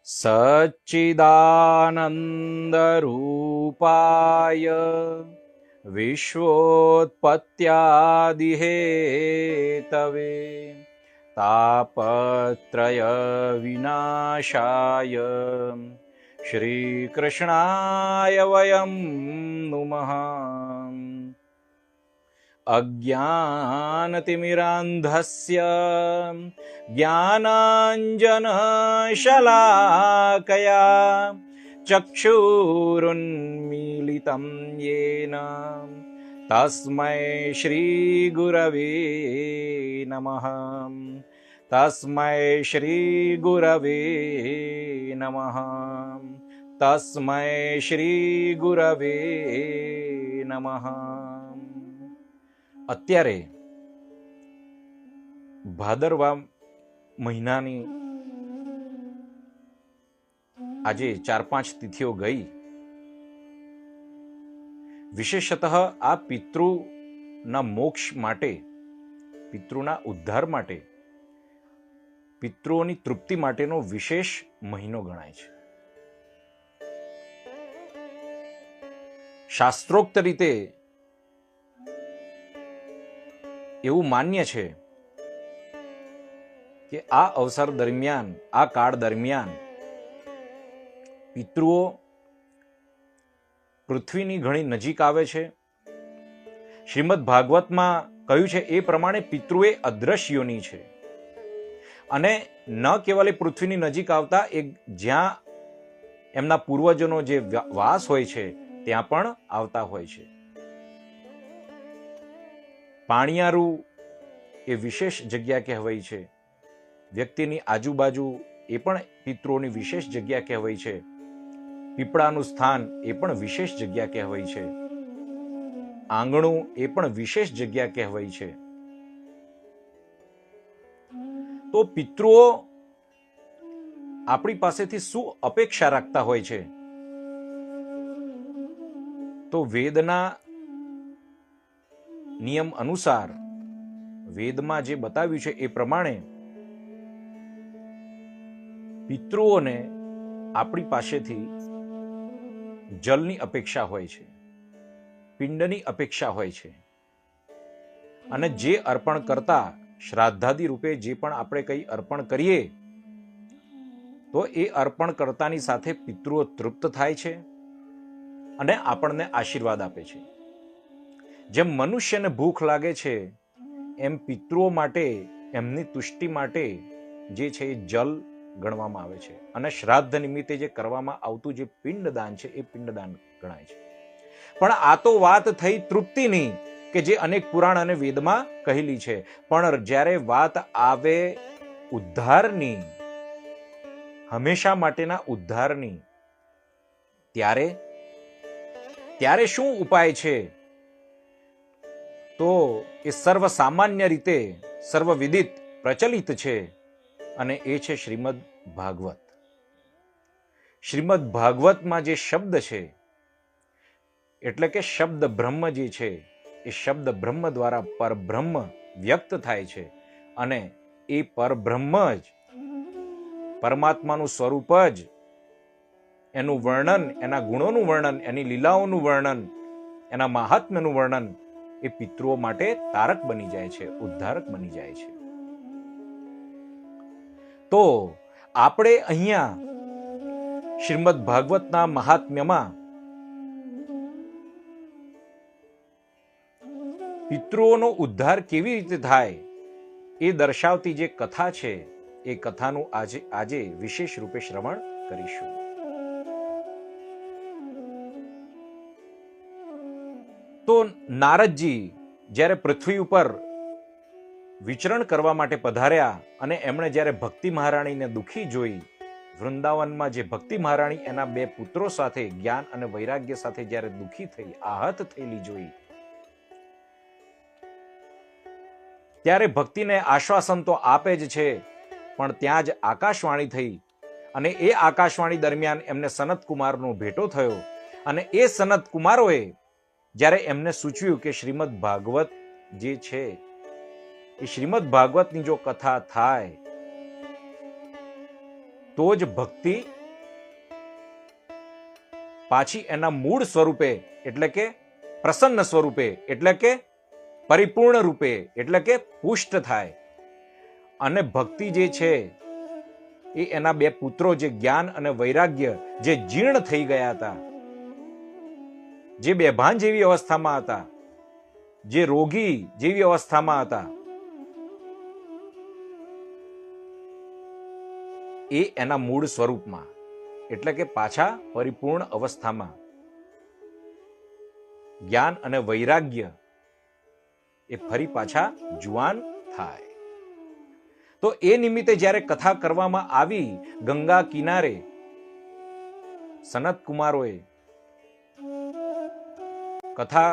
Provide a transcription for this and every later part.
सच्चिदानन्दरूपाय विश्वोत्पत्त्यादिहेतवे तापत्रयविनाशाय श्रीकृष्णाय वयं नुमः। अज्ञानतिमिरान्धस्य ज्ञानाञ्जनशलाकया चक्षुरुन्मीलितं येन तस्मै श्रीगुरवे नमः। तस्मै श्रीगुरवे नमः। तस्मै श्रीगुरवे नमः। અત્યારે ભાદરવા મહિનાની આજે 4-5 તિથિઓ ગઈ. વિશેષતઃ આ પિતૃના મોક્ષ માટે, પિતૃના ઉદ્ધાર માટે, પિતૃઓની તૃપ્તિ માટેનો વિશેષ મહિનો ગણાય છે. શાસ્ત્રોક્ત રીતે એવું માન્ય છે કે આ અવસર દરમિયાન, આ કાળ દરમિયાન પિતૃઓ પૃથ્વીની ઘણી નજીક આવે છે. શ્રીમદ ભાગવતમાં કહ્યું છે એ પ્રમાણે પિતૃએ અદ્રશ્યોની છે અને ન કેવલ પૃથ્વીની નજીક આવતા એક જ્યાં એમના પૂર્વજોનો જે વાસ હોય છે ત્યાં પણ આવતા હોય છે. પાણિયારું એ વિશેષ જગ્યા કહેવાય છે. વ્યક્તિની આજુબાજુ એ પણ પિતૃઓની વિશેષ જગ્યા કહેવાય છે. પીપળાનું સ્થાન એ પણ વિશેષ જગ્યા કહેવાય છે. આંગણું એ પણ વિશેષ જગ્યા કહેવાય છે. તો પિતૃઓ આપણી પાસેથી શું અપેક્ષા રાખતા હોય છે? તો વેદના નિયમ અનુસાર, વેદમાં જે બતાવ્યું છે એ પ્રમાણે પિતૃઓને આપણી પાસેથી જલની અપેક્ષા હોય છે, પિંડની અપેક્ષા હોય છે. અને જે અર્પણ કરતા, શ્રાદ્ધાદિ રૂપે જે પણ આપણે કંઈ અર્પણ કરીએ તો એ અર્પણ કરતાની સાથે પિતૃઓ તૃપ્ત થાય છે અને આપણને આશીર્વાદ આપે છે. જેમ મનુષ્યને ભૂખ લાગે છે એમ પિતૃઓ માટે, એમની તુષ્ટિ માટે જે છે એ જલ ગણવામાં આવે છે. અને શ્રાદ્ધ નિમિત્તે જે કરવામાં આવતું જે પિંડદાન છે એ પિંડદાન ગણાય છે. પણ આ તો વાત થઈ તૃપ્તિની, કે જે અનેક પુરાણ અને વેદમાં કહેલી છે. પણ જ્યારે વાત આવે ઉદ્ધારની, હંમેશા માટેના ઉદ્ધારની, ત્યારે શું ઉપાય છે? તો એ સર્વસામાન્ય રીતે સર્વવિદિત પ્રચલિત છે અને એ છે શ્રીમદ ભાગવત. શ્રીમદ ભાગવતમાં જે શબ્દ છે, એટલે કે શબ્દ બ્રહ્મ જે છે, એ શબ્દ બ્રહ્મ દ્વારા પરબ્રહ્મ વ્યક્ત થાય છે અને એ પરબ્રહ્મ જ, પરમાત્માનું સ્વરૂપ જ, એનું વર્ણન, એના ગુણોનું વર્ણન, એની લીલાઓનું વર્ણન, એના મહાત્મ્યનું વર્ણન એ પિતૃઓ માટે તારક બની જાય છે, ઉદ્ધારક બની જાય છે. તો આપણે અહીંયા શ્રીમદ ભાગવતના મહાત્મ્યમાં પિતૃઓનો ઉદ્ધાર કેવી રીતે થાય એ દર્શાવતી જે કથા છે એ કથાનું આજે વિશેષ રૂપે શ્રવણ કરીશું. તો નારદજી જ્યારે પૃથ્વી ઉપર વિચરણ કરવા માટે પધાર્યા અને એમણે જ્યારે ભક્તિ મહારાણીને દુઃખી જોઈ, વૃંદાવનમાં જે ભક્તિ મહારાણી એના 2 પુત્રો સાથે જ્ઞાન અને વૈરાગ્ય સાથે જ્યારે દુઃખી થઈ, આહત થયેલી જોઈ, ત્યારે ભક્તિને આશ્વાસન તો આપે જ છે, પણ ત્યાં જ આકાશવાણી થઈ અને એ આકાશવાણી દરમિયાન એમને સનત કુમારનો ભેટો થયો અને એ સનત કુમારોએ જ્યારે એમને સૂચવ્યું કે શ્રીમદ ભાગવત જે છે એ શ્રીમદ ભાગવતની જો કથા થાય તો જ ભક્તિ પાછી એના મૂળ સ્વરૂપે એટલે કે પ્રસન્ન સ્વરૂપે એટલે કે પરિપૂર્ણ રૂપે એટલે કે પુષ્ટ થાય. અને ભક્તિ જે છે એ એના બે પુત્રો જે જ્ઞાન અને વૈરાગ્ય જે જીર્ણ થઈ ગયા હતા, જે બેભાન જેવી અવસ્થામાં હતા, જે રોગી જેવી અવસ્થામાં હતા, એ એના મૂળ સ્વરૂપમાં એટલે કે પાછા પરિપૂર્ણ અવસ્થામાં જ્ઞાન અને વૈરાગ્ય એ ફરી પાછા જુવાન થાય. તો એ નિમિત્તે જ્યારે કથા કરવામાં આવી ગંગા કિનારે સનત કુમારોએ કથા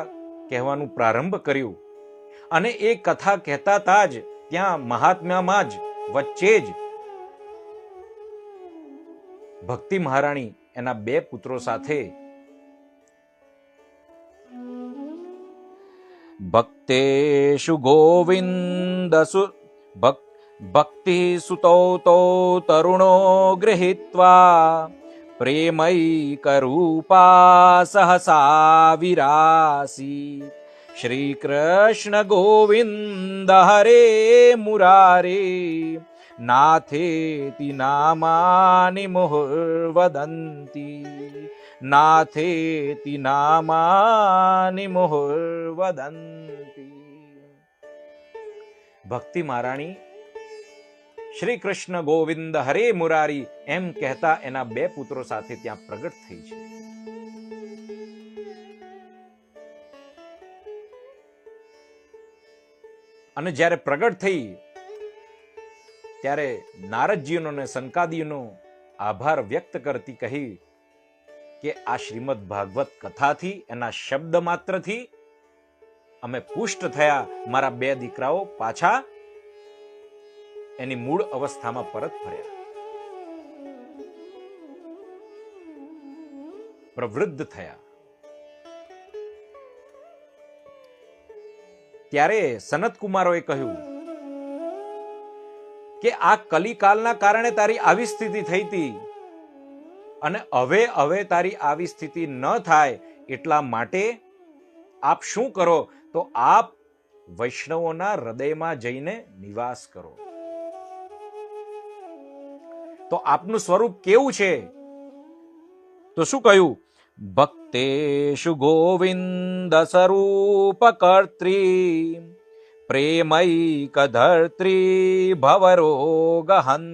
કહેવાનું પ્રારંભ કર્યું અને એ કથા કહેતા તા જ ત્યાં મહાત્મ્યામાં જ વચ્ચે જ ભક્તિ મહારાણી એના બે પુત્રો સાથે ભક્તેષુ ગોવિંદસુ ભક્તિ સુતો તો તરુણો ગૃહીત્વા પ્રેમૈક રૂપા સહસા વિરાસી શ્રી કૃષ્ણ ગોવિંદ હરે મુરારે નાથેતિ નામાનિ મુહુર્વદંતી નાથેતિ નામાનિ મુહુર્વદંતી. ભક્તિ મહારાણી શ્રી કૃષ્ણ ગોવિંદ હરે મુરારી એમ કહેતા એના બે પુત્રો સાથે ત્યાં પ્રગટ થઈ છે. અને જ્યારે પ્રગટ થઈ ત્યારે નારદજીનો અને સંકાદીનો આભાર વ્યક્ત કરતી કહી કે આ શ્રીમદ ભાગવત કથાથી એના શબ્દ માત્રથી અમે પુષ્ટ થયા. મારા બે દીકરાઓ પાછા એની મૂળ અવસ્થામાં પરત ફર્યા, પ્રવૃદ્ધ થયા. ત્યારે સનત કુમારોએ કહ્યું કે આ કલિકાલના કારણે તારી આવી સ્થિતિ થઈ હતી અને હવે તારી આવી સ્થિતિ ન થાય એટલા માટે આપ શું કરો તો આપ વૈષ્ણવોના હૃદયમાં જઈને નિવાસ કરો. તો આપનું સ્વરૂપ કેવું છે? તો શું કહ્યું? ભક્તેષુ ગોવિંદ સ્વરૂપ કર્ત્રી પ્રેમૈક ધર્ત્રી ભવરોગહંત્રી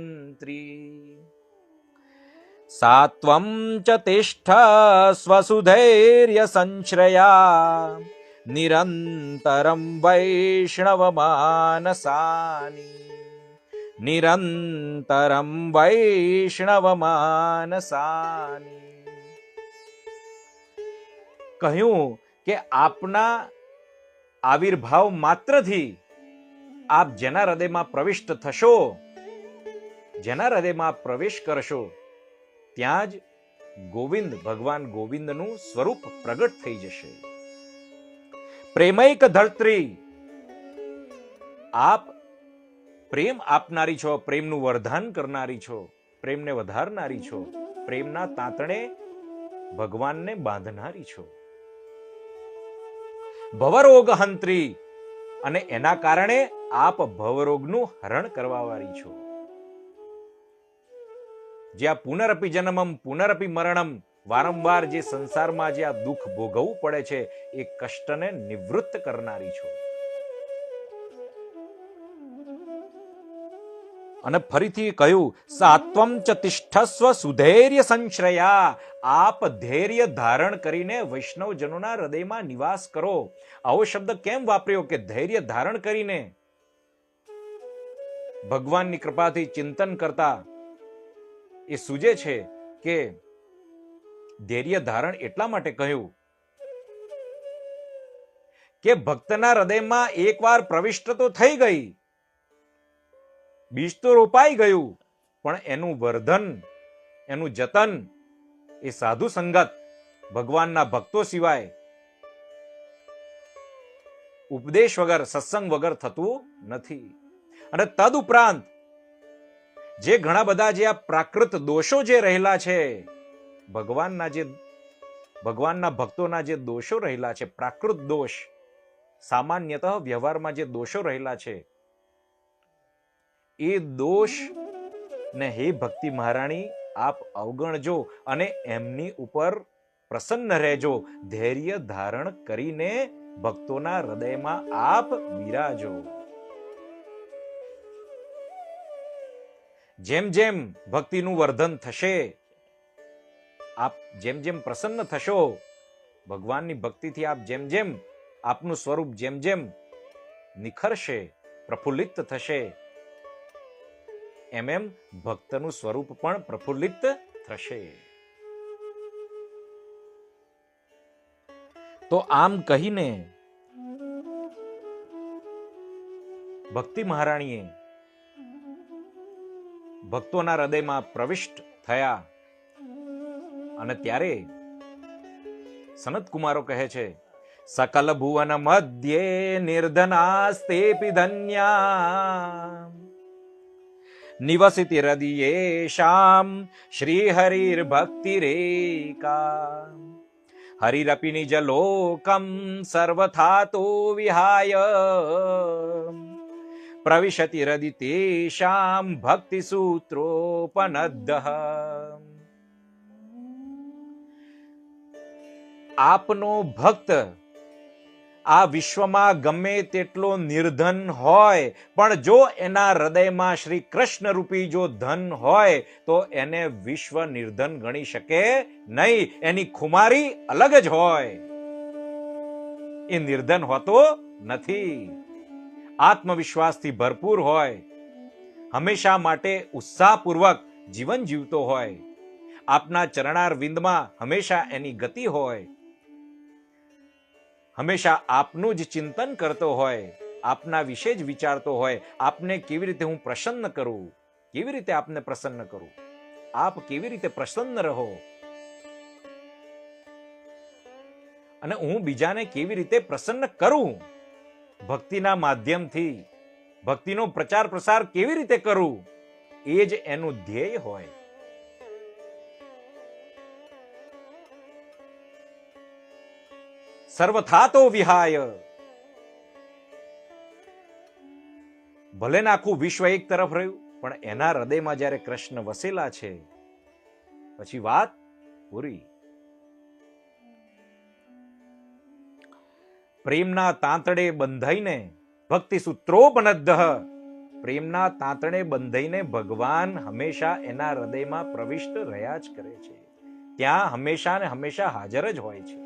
સાત્વં ચ તિષ્ઠ સ્વસુધૈર્ય સંશ્રયા નિરંતરમ વૈષ્ણવમાનસાની નિરંતરમ વૈષ્ણવમાનસાની. કહ્યું કે આપના આવિર્ભાવ માત્રથી આપ જેના હૃદયમાં પ્રવિષ્ટ થશો, જેના હૃદયમાં પ્રવેશ કરશો, ત્યાં જ ગોવિંદ ભગવાન ગોવિંદનું સ્વરૂપ પ્રગટ થઈ જશે. પ્રેમૈક ધર્ત્રી, આપ પ્રેમ આપનારી છો, પ્રેમનું વરદાન કરનારી છો, પ્રેમને વધારનારી છો, પ્રેમના તાંતણે ભગવાનને બાંધનારી છો. ભવરોગહંત્રી, અને એના કારણે આપ ભવરોગનું હરણ કરવા વાળી છો. જ્યાં પુનરપી જન્મમ પુનરપી મરણમ, વારંવાર જે સંસારમાં જે આ દુઃખ ભોગવવું પડે છે એ કષ્ટને નિવૃત્ત કરનારી છો. અને ફરીથી કહ્યું સાત્વમ ચ તિષ્ઠસ્વ સુધૈર્ય સંશ્રયા, આપ ધૈર્ય ધારણ કરીને વૈષ્ણવજનોના હૃદયમાં નિવાસ કરો. આવો શબ્દ કેમ વાપર્યો કે ધૈર્ય ધારણ કરીને ભગવાનની કૃપાથી ચિંતન કરતા એ સૂજે છે કે ધૈર્ય ધારણ એટલા માટે કહ્યું કે ભક્તના હૃદયમાં એકવાર પ્રવિષ્ટ તો થઈ ગઈ, બીજ તો રોપાઈ ગયું, પણ એનું વર્ધન, એનું જતન એ સાધુ સંગત, ભગવાનના ભક્તો સિવાય, ઉપદેશ વગર, સત્સંગ વગર થતું નથી. અને તદ ઉપરાંત જે ઘણા બધા જે આ પ્રાકૃત દોષો જે રહેલા છે, ભગવાનના જે ભગવાનના ભક્તોના જે દોષો રહેલા છે, પ્રાકૃત દોષ, સામાન્યતઃ વ્યવહારમાં જે દોષો રહેલા છે, એ દોષ ને હે ભક્તિ મહારાણી આપ અવગણજો અને એમની ઉપર પ્રસન્ન રહેજો. ધૈર્ય ધારણ કરીને ભક્તોના હૃદયમાં આપ બિરાજો. જેમ જેમ ભક્તિનું વર્ધન થશે, આપ જેમ જેમ પ્રસન્ન થશો, ભગવાનની ભક્તિથી આપ જેમ જેમ આપનું સ્વરૂપ જેમ જેમ નિખરશે, પ્રફુલ્લિત થશે, એમ એમ ભક્તનું સ્વરૂપ પણ પ્રફુલ્લિત થશે. તો આમ કહીને ભક્તિ મહારાણીએ ભક્તોના હૃદયમાં પ્રવિષ્ટ થયા અને ત્યારે સનત કુમારો કહે છે, સકલ ભુવન મધ્યે નિર્ધનાસ્તેપી ધન્યા નિવસિતિ હૃદયેષામ શ્રી હરિર ભક્તિ રેકા હરિરપી નિજ લોકમ સર્વથાતો વિહાય પ્રવિશતિ હૃદિ તેષામ ભક્તિ સૂત્રોપનદ્દઃ. આપનો ભક્ત આ વિશ્વમાં ગમે તેટલો નિર્ધન હોય, પણ જો એના હૃદયમાં શ્રી કૃષ્ણ રૂપી જો ધન હોય તો એને વિશ્વ નિર્ધન ગણી શકે નહીં. એની ખુમારી અલગ જ હોય, એ નિર્ધન હોતો નથી. આત્મવિશ્વાસથી ભરપૂર હોય, હંમેશા માટે ઉત્સાહપૂર્વક જીવન જીવતો હોય, આપના ચરણાર વિંદમાં હંમેશા એની ગતિ હોય, હંમેશા આપનું જ ચિંતન કરતો હોય, આપના વિશે જ વિચારતો હોય, આપને કેવી રીતે હું પ્રસન્ન કરું, કેવી રીતે આપને પ્રસન્ન કરું, આપ કેવી રીતે પ્રસન્ન રહો અને હું બીજાને કેવી રીતે પ્રસન્ન કરું, ભક્તિના માધ્યમથી ભક્તિનો પ્રચાર પ્રસાર કેવી રીતે કરું, એ જ એનું ધ્યેય હોય. સર્વથાતો વિહાય, ભલે ને આખું વિશ્વ એક તરફ રહ્યું, પણ એના હૃદયમાં જ્યારે કૃષ્ણ વસેલા છે પછી વાત પૂરી. પ્રેમના તાંતડે બંધાઈને ભક્તિ સૂત્રોપનદ્દઃ, પ્રેમના તાંતડે બંધાઈને ભગવાન હંમેશા એના હૃદયમાં પ્રવિષ્ટ રહ્યા જ કરે છે. ત્યાં હંમેશા ને હંમેશા હાજર જ હોય છે.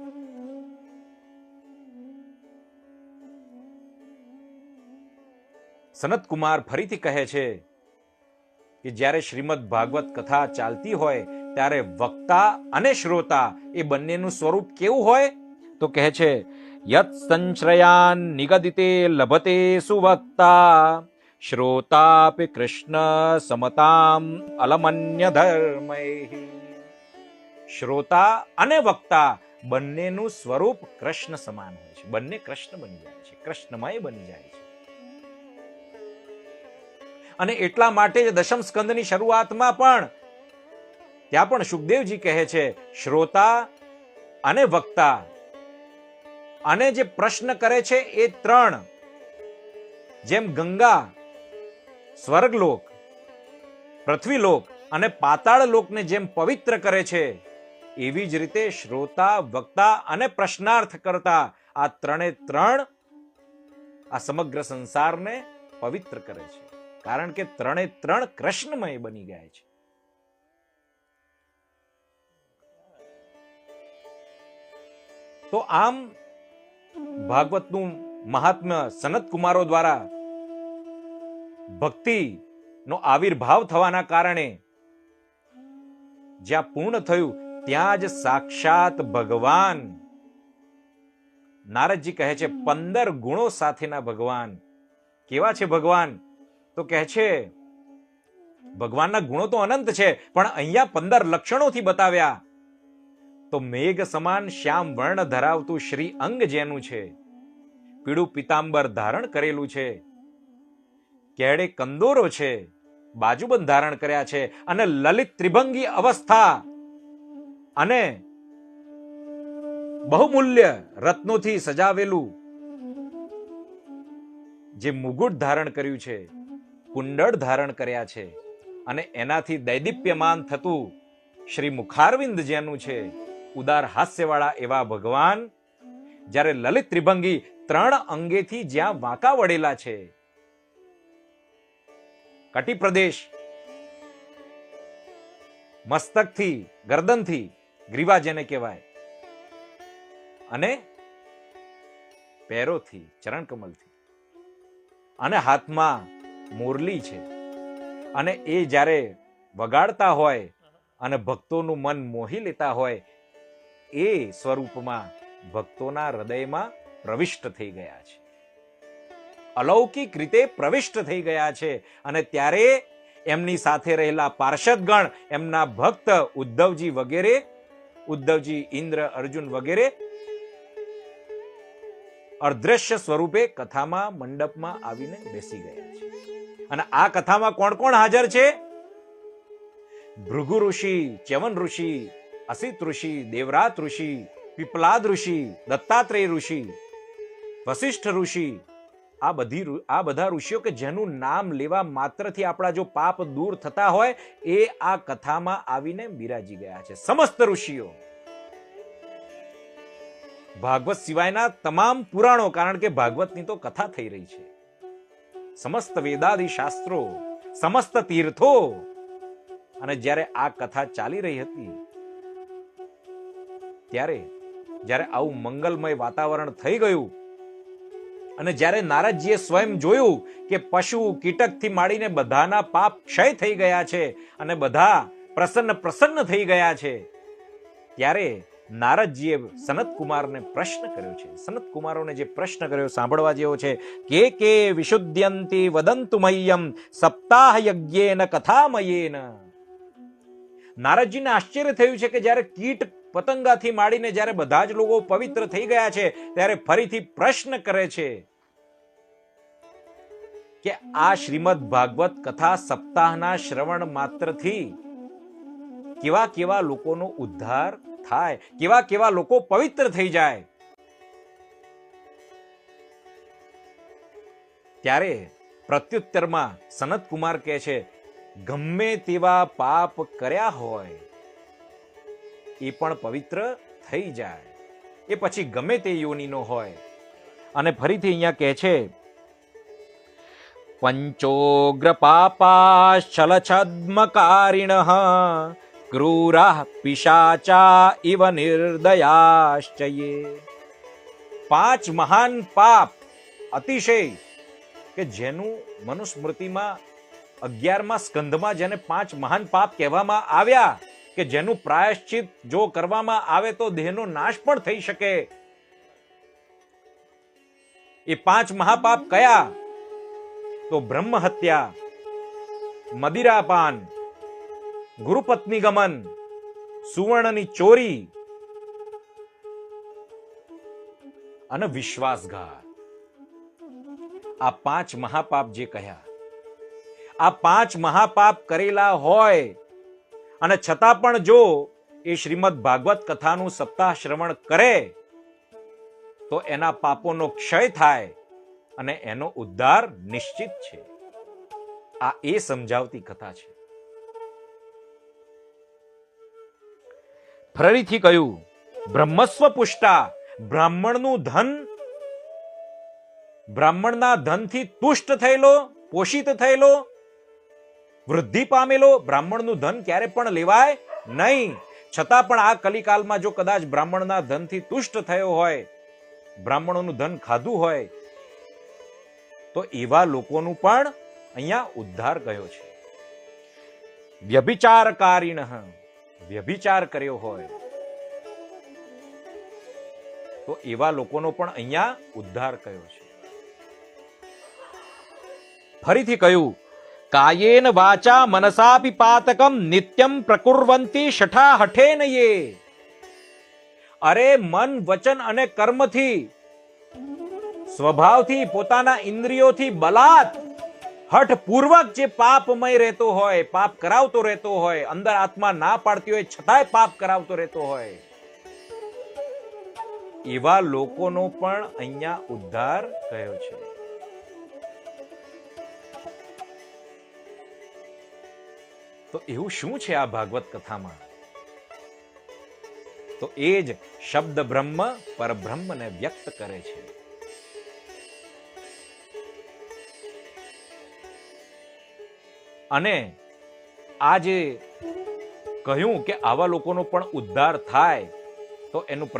સનત કુમાર ફરીથી કહે છે કે જ્યારે શ્રીમદ ભાગવત કથા ચાલતી હોય ત્યારે વક્તા અને શ્રોતા એ બંનેનું સ્વરૂપ કેવું હોય? તો કહે છે, યત સંશ્રયાન નિગદિતે લભતે સુવક્તા શ્રોતાપી કૃષ્ણ સમતામ અલમન્ય ધર્મૈ. શ્રોતા અને વક્તા બંનેનું સ્વરૂપ કૃષ્ણ સમાન હોય છે. બંને કૃષ્ણ બની જાય છે, કૃષ્ણમય બની જાય છે. અને એટલા માટે જ દશમ સ્કંદની શરૂઆતમાં પણ ત્યાં પણ સુખદેવજી કહે છે, શ્રોતા અને વક્તા અને જે પ્રશ્ન કરે છે એ ત્રણ, જેમ ગંગા સ્વર્ગલોક, પૃથ્વીલોક અને પાતાળ લોકને જેમ પવિત્ર કરે છે, એવી જ રીતે શ્રોતા, વક્તા અને પ્રશ્નાર્થ કરતા આ ત્રણે ત્રણ આ સમગ્ર સંસારને પવિત્ર કરે છે. કારણ કે ત્રણે ત્રણ કૃષ્ણમય બની ગયા છે. તો આમ ભાગવતનું મહાત્મ્ય સનત કુમારો દ્વારા ભક્તિનો આવિર્ભાવ થવાના કારણે જ્યાં પૂર્ણ થયું ત્યાં જ સાક્ષાત ભગવાન, નારદજી કહે છે 15 ગુણો સાથેના ભગવાન. કેવા છે ભગવાન? તો કહે છે ભગવાનના ગુણો તો અનંત છે, પણ અહીંયા 15 લક્ષણોથી બતાવ્યા. તો મેઘ સમાન શ્યામ વર્ણ ધરાવતું શ્રી અંગ જેનું છે, પીળું પિતાંબર ધારણ કરેલું છે, કેડે કંદોરો છે, બાજુબંધ ધારણ કર્યા છે, અને લલિત ત્રિભંગી અવસ્થા અને બહુમૂલ્ય રત્નોથી સજાવેલું જે મુગુટ ધારણ કર્યું છે, કુંડળ ધારણ કર્યા છે, અને એનાથી દૈદીપ્યમાન થતું શ્રી મુખારવિંદ જેનું છે, ઉદાર હાસ્યવાળા એવા ભગવાન જ્યારે લલિત ત્રિભંગી 3 અંગેથી જ્યાં વાંકા વળેલા છે, કટી પ્રદેશ, મસ્તકથી, ગરદનથી, ગ્રીવા જેને કહેવાય, અને પેરોથી, ચરણકમલથી, અને હાથમાં મોરલી છે, અને એ જ્યારે વગાડતા હોય અને ભક્તોનું મન મોહી લેતા હોય, એ સ્વરૂપમાં ભક્તોના હૃદયમાં પ્રવિષ્ટ થઈ ગયા છે, અલૌકિક રીતે પ્રવિષ્ટ થઈ ગયા છે. અને ત્યારે એમની સાથે રહેલા પાર્ષદગણ, એમના ભક્ત ઉદ્ધવજી વગેરે, ઉદ્ધવજી, ઇન્દ્ર, અર્જુન વગેરે અદ્રશ્ય સ્વરૂપે કથામાં મંડપમાં આવીને બેસી ગયા છે. અને આ કથામાં કોણ કોણ હાજર છે? ભૃગુ ઋષિ, ચ્યવન ઋષિ, અસિત ઋષિ, દેવરાત ઋષિ, પીપલાદ ઋષિ, દત્તાત્રેય ઋષિ, વશિષ્ઠ ઋષિ, આ બધા ઋષિઓ કે જેનું નામ લેવા માત્રથી આપણા જો પાપ દૂર થતા હોય, એ આ કથામાં આવીને બિરાજી ગયા છે. સમસ્ત ઋષિઓ, ભાગવત સિવાયના તમામ પુરાણો, કારણ કે ભાગવતની તો કથા થઈ રહી છે, સમસ્ત વેદાદિ શાસ્ત્રો, સમસ્ત તીર્થો, અને જ્યારે આ કથા ચાલી રહી હતી ત્યારે જ્યારે આવું મંગલમય વાતાવરણ થઈ ગયું, અને જ્યારે નારદજીએ સ્વયં જોયું કે પશુ કીટકથી માંડીને બધાના પાપ ક્ષય થઈ ગયા છે અને બધા પ્રસન્ન થઈ ગયા છે, ત્યારે નારદજીએ સનત કુમારને પ્રશ્ન કર્યો છે. સનત કુમારોને જે પ્રશ્ન કર્યો સાંભળવા જેવો છે. કે વિશુદ્ધ્યંતિ વદંતુ મહ્યમ સપ્તાહ યજ્ઞેન કથામયેન. નારદજીને આશ્ચર્ય થયું છે કે જ્યારે કીટ પતંગાથી માંડીને જ્યારે બધા જ લોકો પવિત્ર થઈ ગયા છે, ત્યારે ફરીથી પ્રશ્ન કરે છે કે આ શ્રીમદ ભાગવત કથા સપ્તાહના શ્રવણ માત્રથી કેવા કેવા લોકોનો ઉદ્ધાર થાય, કેવા કેવા લોકો પવિત્ર થઈ જાય. ત્યારે પ્રત્યુત્તરમાં સનત કુમાર કહે છે, ગમે તેવા પાપ કર્યા હોય એ પણ પવિત્ર થઈ જાય, એ પછી ગમે તે યોનિનો હોય. અને ફરીથી અહીંયા કહે છે, પંચોગ્ર પાપાશ્ચલછદ્મકારિણઃ ક્રૂરઃ પિશાચા ઇવ નિર્દયાશ્ચયે. 5 મહાન પાપ અતિશય કે જેનું મનુસ્મૃતિમાં 11મા સ્કંધમાં જેને 5 મહાન પાપ કહેવામાં આવ્યા, કે જેનું પ્રાયશ્ચિત જો કરવામાં આવે તો દેહનો નાશ પણ થઈ શકે. એ 5 મહાપાપ કયા? તો બ્રહ્મ હત્યા, મદિરાપાન, ગુરુપત્ની ગમન, સુવર્ણની ચોરી અને વિશ્વાસઘાત. આ 5 મહાપાપ જે કહ્યા, આ 5 મહાપાપ કરેલા હોય અને છતાં પણ જો એ શ્રીમદ ભાગવત કથાનું સપ્તાહ શ્રવણ કરે તો એના પાપોનો ક્ષય થાય અને એનો ઉદ્ધાર નિશ્ચિત છે. આ એ સમજાવતી કથા છે. ફરીથી કહ્યું, બ્રહ્મસ્વ પુષ્ટા, બ્રાહ્મણનું ધન, બ્રાહ્મણના ધનથી તુષ્ટ થયેલો, પોષિત થયેલો, વૃદ્ધિ પામેલો બ્રાહ્મણનું ધન ક્યારે પણ લેવાય નહીં. છતાં પણ આ કલિકાલમાં જો કદાચ બ્રાહ્મણના ધનથી તુષ્ટ થયો હોય, બ્રાહ્મણોનું ધન ખાધું હોય, તો એવા લોકોનું પણ અહીંયા ઉદ્ધાર ગયો છે. વ્યભિચારકારીણઃ, વ્યભિચાર કર્યો હોય તો એવા લોકોનો પણ અહીંયા ઉદ્ધાર કયો છે. ફરીથી કહ્યું, કાયેન વાચા મનસાપી પાતકમ નિત્યમ પ્રકુર્વંતી શઠા હઠેન યે. અરે મન, વચન અને કર્મથી, સ્વભાવથી, પોતાના ઇન્દ્રિયોથી બલાત હઠપૂર્વક જે પાપમય રહેતો હોય, પાપ કરાવતો રહેતો હોય, અંદર આત્મા ના પાડતી હોય છતાંય પાપ કરાવતો રહેતો હોય, એવા લોકોનો પણ અહીંયા ઉદ્ધાર થયો છે. તો એવું શું છે આ ભાગવત કથામાં? તો એ જ શબ્દ બ્રહ્મ પરબ્રહ્મને વ્યક્ત કરે છે. અને આ જે કહ્યું કે આવા લોકોનો પણ ઉદ્ધાર થાય, તો એનું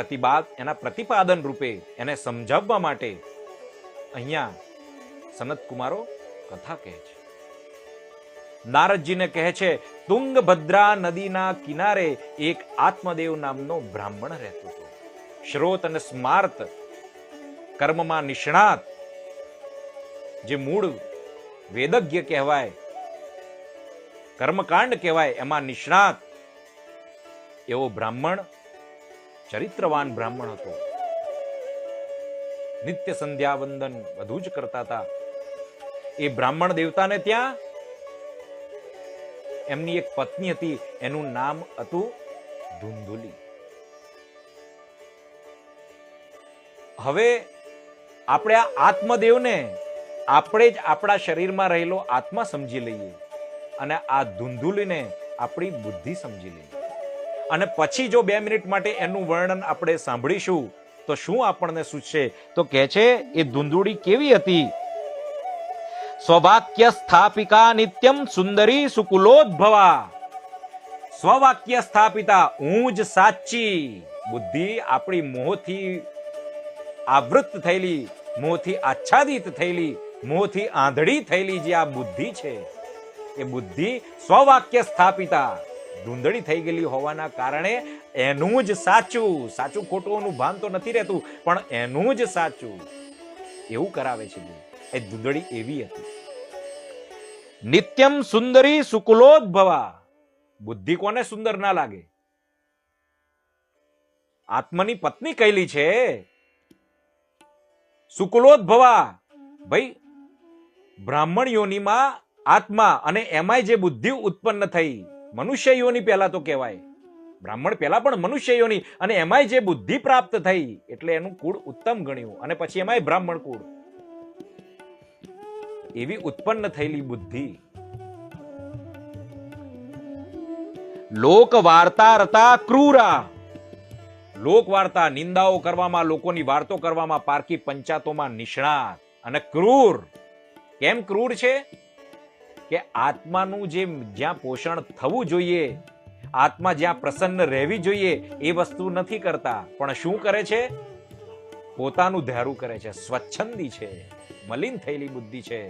એના પ્રતિપાદન રૂપે એને સમજાવવા માટે અહીંયા સનત કુમારો કથા કહે છે. નારદજીને કહે છે, તુંગભદ્રા નદીના કિનારે એક આત્મદેવ નામનો બ્રાહ્મણ રહેતો હતો. શ્રોત અને સ્માર્ત કર્મમાં નિષ્ણાત, જે મૂળ વેદજ્ઞ કહેવાય, કર્મકાંડ કહેવાય, એમાં નિષ્ણાત એવો બ્રાહ્મણ, ચરિત્રવાન બ્રાહ્મણ હતો. નિત્ય સંધ્યા વંદન બધું જ કરતા હતા. એ બ્રાહ્મણ દેવતાને ત્યાં એમની એક પત્ની હતી, એનું નામ હતું ધુંધુલી. હવે આપણે આ આત્મદેવને આપણે જ આપણા શરીરમાં રહેલો આત્મા સમજી લઈએ અને આ ધુંધુલીને આપણી બુદ્ધિ સમજી લઈએ, અને પછી જો 2 મિનિટ માટે એનું વર્ણન આપણે સાંભળીશું તો શું આપણને સૂચશે? તો કહે છે, એ ધુંધુડી કેવી હતી? સ્વવાક્ય સ્થાપિકા નિત્યમ સુંદરી સુકુલોદ્ભવા. સ્વવાક્ય સ્થાપિતા, હું જ સાચી. બુદ્ધિ આપણી મોહથી આવૃત થયેલી, મોહથી આચ્છાદિત થયેલી, મોહથી આંધળી થયેલી જે આ બુદ્ધિ છે, એ બુદ્ધિ સ્વવાક્ય સ્થાપિતા ધૂંધળી થઈ ગયેલી હોવાના કારણે એનું જ સાચું, સાચું ખોટુંનું ભાન તો નથી રહેતું, પણ એનું જ સાચું એવું કરાવે છે. એ ધૂંધળી એવી હતી. નિત્યમ સુંદરી સુકુલોદ્ભવા. બુદ્ધિ કોને સુંદર ના લાગે? આત્માની પત્ની કહેલી છે. સુકુલોદ્ભવા, ભાઈ બ્રાહ્મણ યોનિમાં આત્મા, અને એમાંય જે બુદ્ધિ ઉત્પન્ન થઈ, મનુષ્ય યોનિ પહેલા તો કહેવાય, બ્રાહ્મણ પહેલા પણ મનુષ્ય યોનિ, અને એમાંય જે બુદ્ધિ પ્રાપ્ત થઈ એટલે એનું કુળ ઉત્તમ ગણ્યું, અને પછી એમાંય બ્રાહ્મણ કુળ. એવી ઉત્પન્ન થયેલી બુદ્ધિ લોક વાર્તા રતા ક્રૂરા. લોક વાર્તા, નિંદાઓ કરવામાં, લોકોની વાર્તો કરવામાં, પારકી પંચાતોમાં નિષ્ણાત અને ક્રૂર. કેમ ક્રૂર છે? કે આત્માનું જે જ્યાં પોષણ થવું જોઈએ, આત્મા જ્યાં પ્રસન્ન રહેવી જોઈએ, એ વસ્તુ નથી કરતા, પણ શું કરે છે? પોતાનું ધારું કરે છે. સ્વચ્છંદી છે, મલિન થયેલી બુદ્ધિ છે.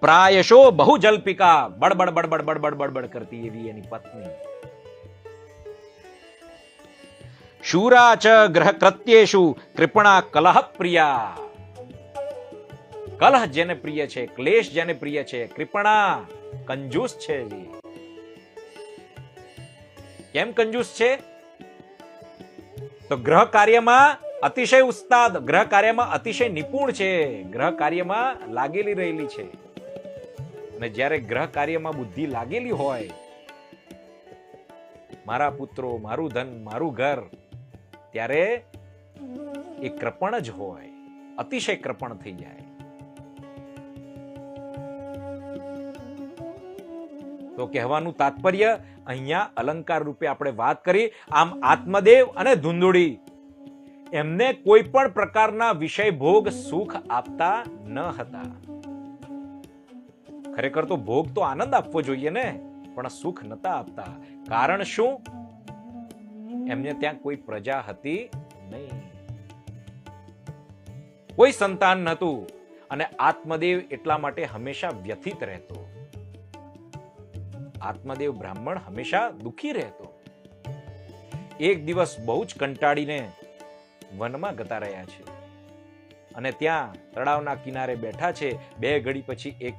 પ્રાયશો બહુ જલ્પિકા, બડબડ બડબડ બડબડ બડબડ કરતી એવી એની પત્ની. શૂરા ચ ગ્રહ કૃત્યેષુ કૃપણા કલહ પ્રિયા. કલહ જેને પ્રિય છે, ક્લેશ જેને પ્રિય છે, કૃપણા કંજૂસ છે. કેમ કંજૂસ છે? તો ગ્રહ કાર્યમાં અતિશય ઉસ્તાદ, ગ્રહ કાર્યમાં અતિશય નિપુણ છે, ગ્રહ કાર્યમાં લાગેલી રહેલી છે. અને જ્યારે ગ્રહ કાર્યમાં બુદ્ધિ લાગેલી હોય, મારા પુત્રો, મારું ધન, મારું ઘર, ત્યારે એ કૃપણ જ હોય, અતિશય કૃપણ થઈ જાય. તો કહેવાનું તાત્પર્ય અહીંયા અલંકાર રૂપે આપણે વાત કરી. આમ આત્મદેવ અને ધુંધુડી એમને કોઈ પણ પ્રકારના વિષય ભોગ સુખ આપતા ન હતા. ખરેખર તો ભોગ તો આનંદ આપવો જોઈએ ને, પણ સુખ નતા આપતા. કારણ શું? એમને ત્યાં કોઈ પ્રજા હતી નહીં, કોઈ સંતાન નહોતું, અને આત્મદેવ એટલા માટે હંમેશા વ્યથિત રહેતો. આત્મદેવ બ્રાહ્મણ હંમેશા દુખી રહેતો. એક દિવસ બહુ જ કંટાળીને વનમાં જતા રહ્યા છે, અને ત્યાં તળાવના કિનારે બેઠા છે. 2 ઘડી પછી એક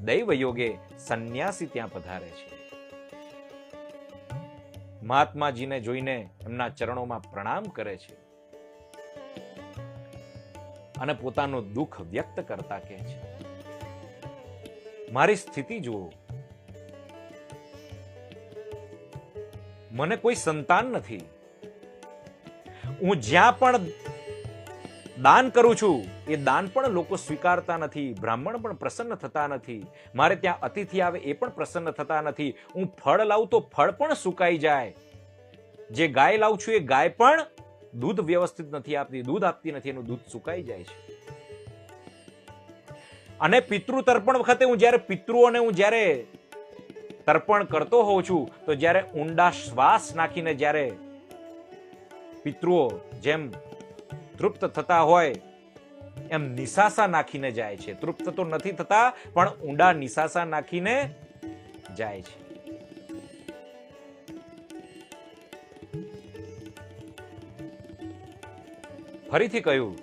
દૈવ યોગે સંન્યાસી ત્યાં પધારે છે. મહાત્માજીને જોઈને એમના ચરણોમાં પ્રણામ કરે છે, અને પોતાનું દુઃખ વ્યક્ત કરતા કહે છે, મારી સ્થિતિ જુઓ. મને કોઈ સંતાન નથી, હું જ્યાં પણ દાન કરું છું એ દાન પણ લોકો સ્વીકારતા નથી, બ્રાહ્મણ પણ પ્રસન્ન થતા નથી, મારે ત્યાં અતિથિ આવે એ પણ પ્રસન્ન થતા નથી, હું ફળ લાવું તો ફળ પણ સુકાઈ જાય, જે ગાય લાવું છું એ ગાય પણ દૂધ વ્યવસ્થિત નથી આપતી, દૂધ આપતી નથી, એનું દૂધ સુકાઈ જાય છે. અને પિતૃ તર્પણ વખતે હું જ્યારે પિતૃઓને હું જ્યારે તર્પણ કરતો હોઉં છું તો જ્યારે ઊંડા શ્વાસ નાખીને જ્યારે પિતૃઓ જેમ તૃપ્ત થતા હોય એમ નિસાસા નાખીને જાય છે. તૃપ્ત તો નથી થતા પણ ઊંડા નિસાસા નાખીને જાય છે. ફરીથી કહ્યું,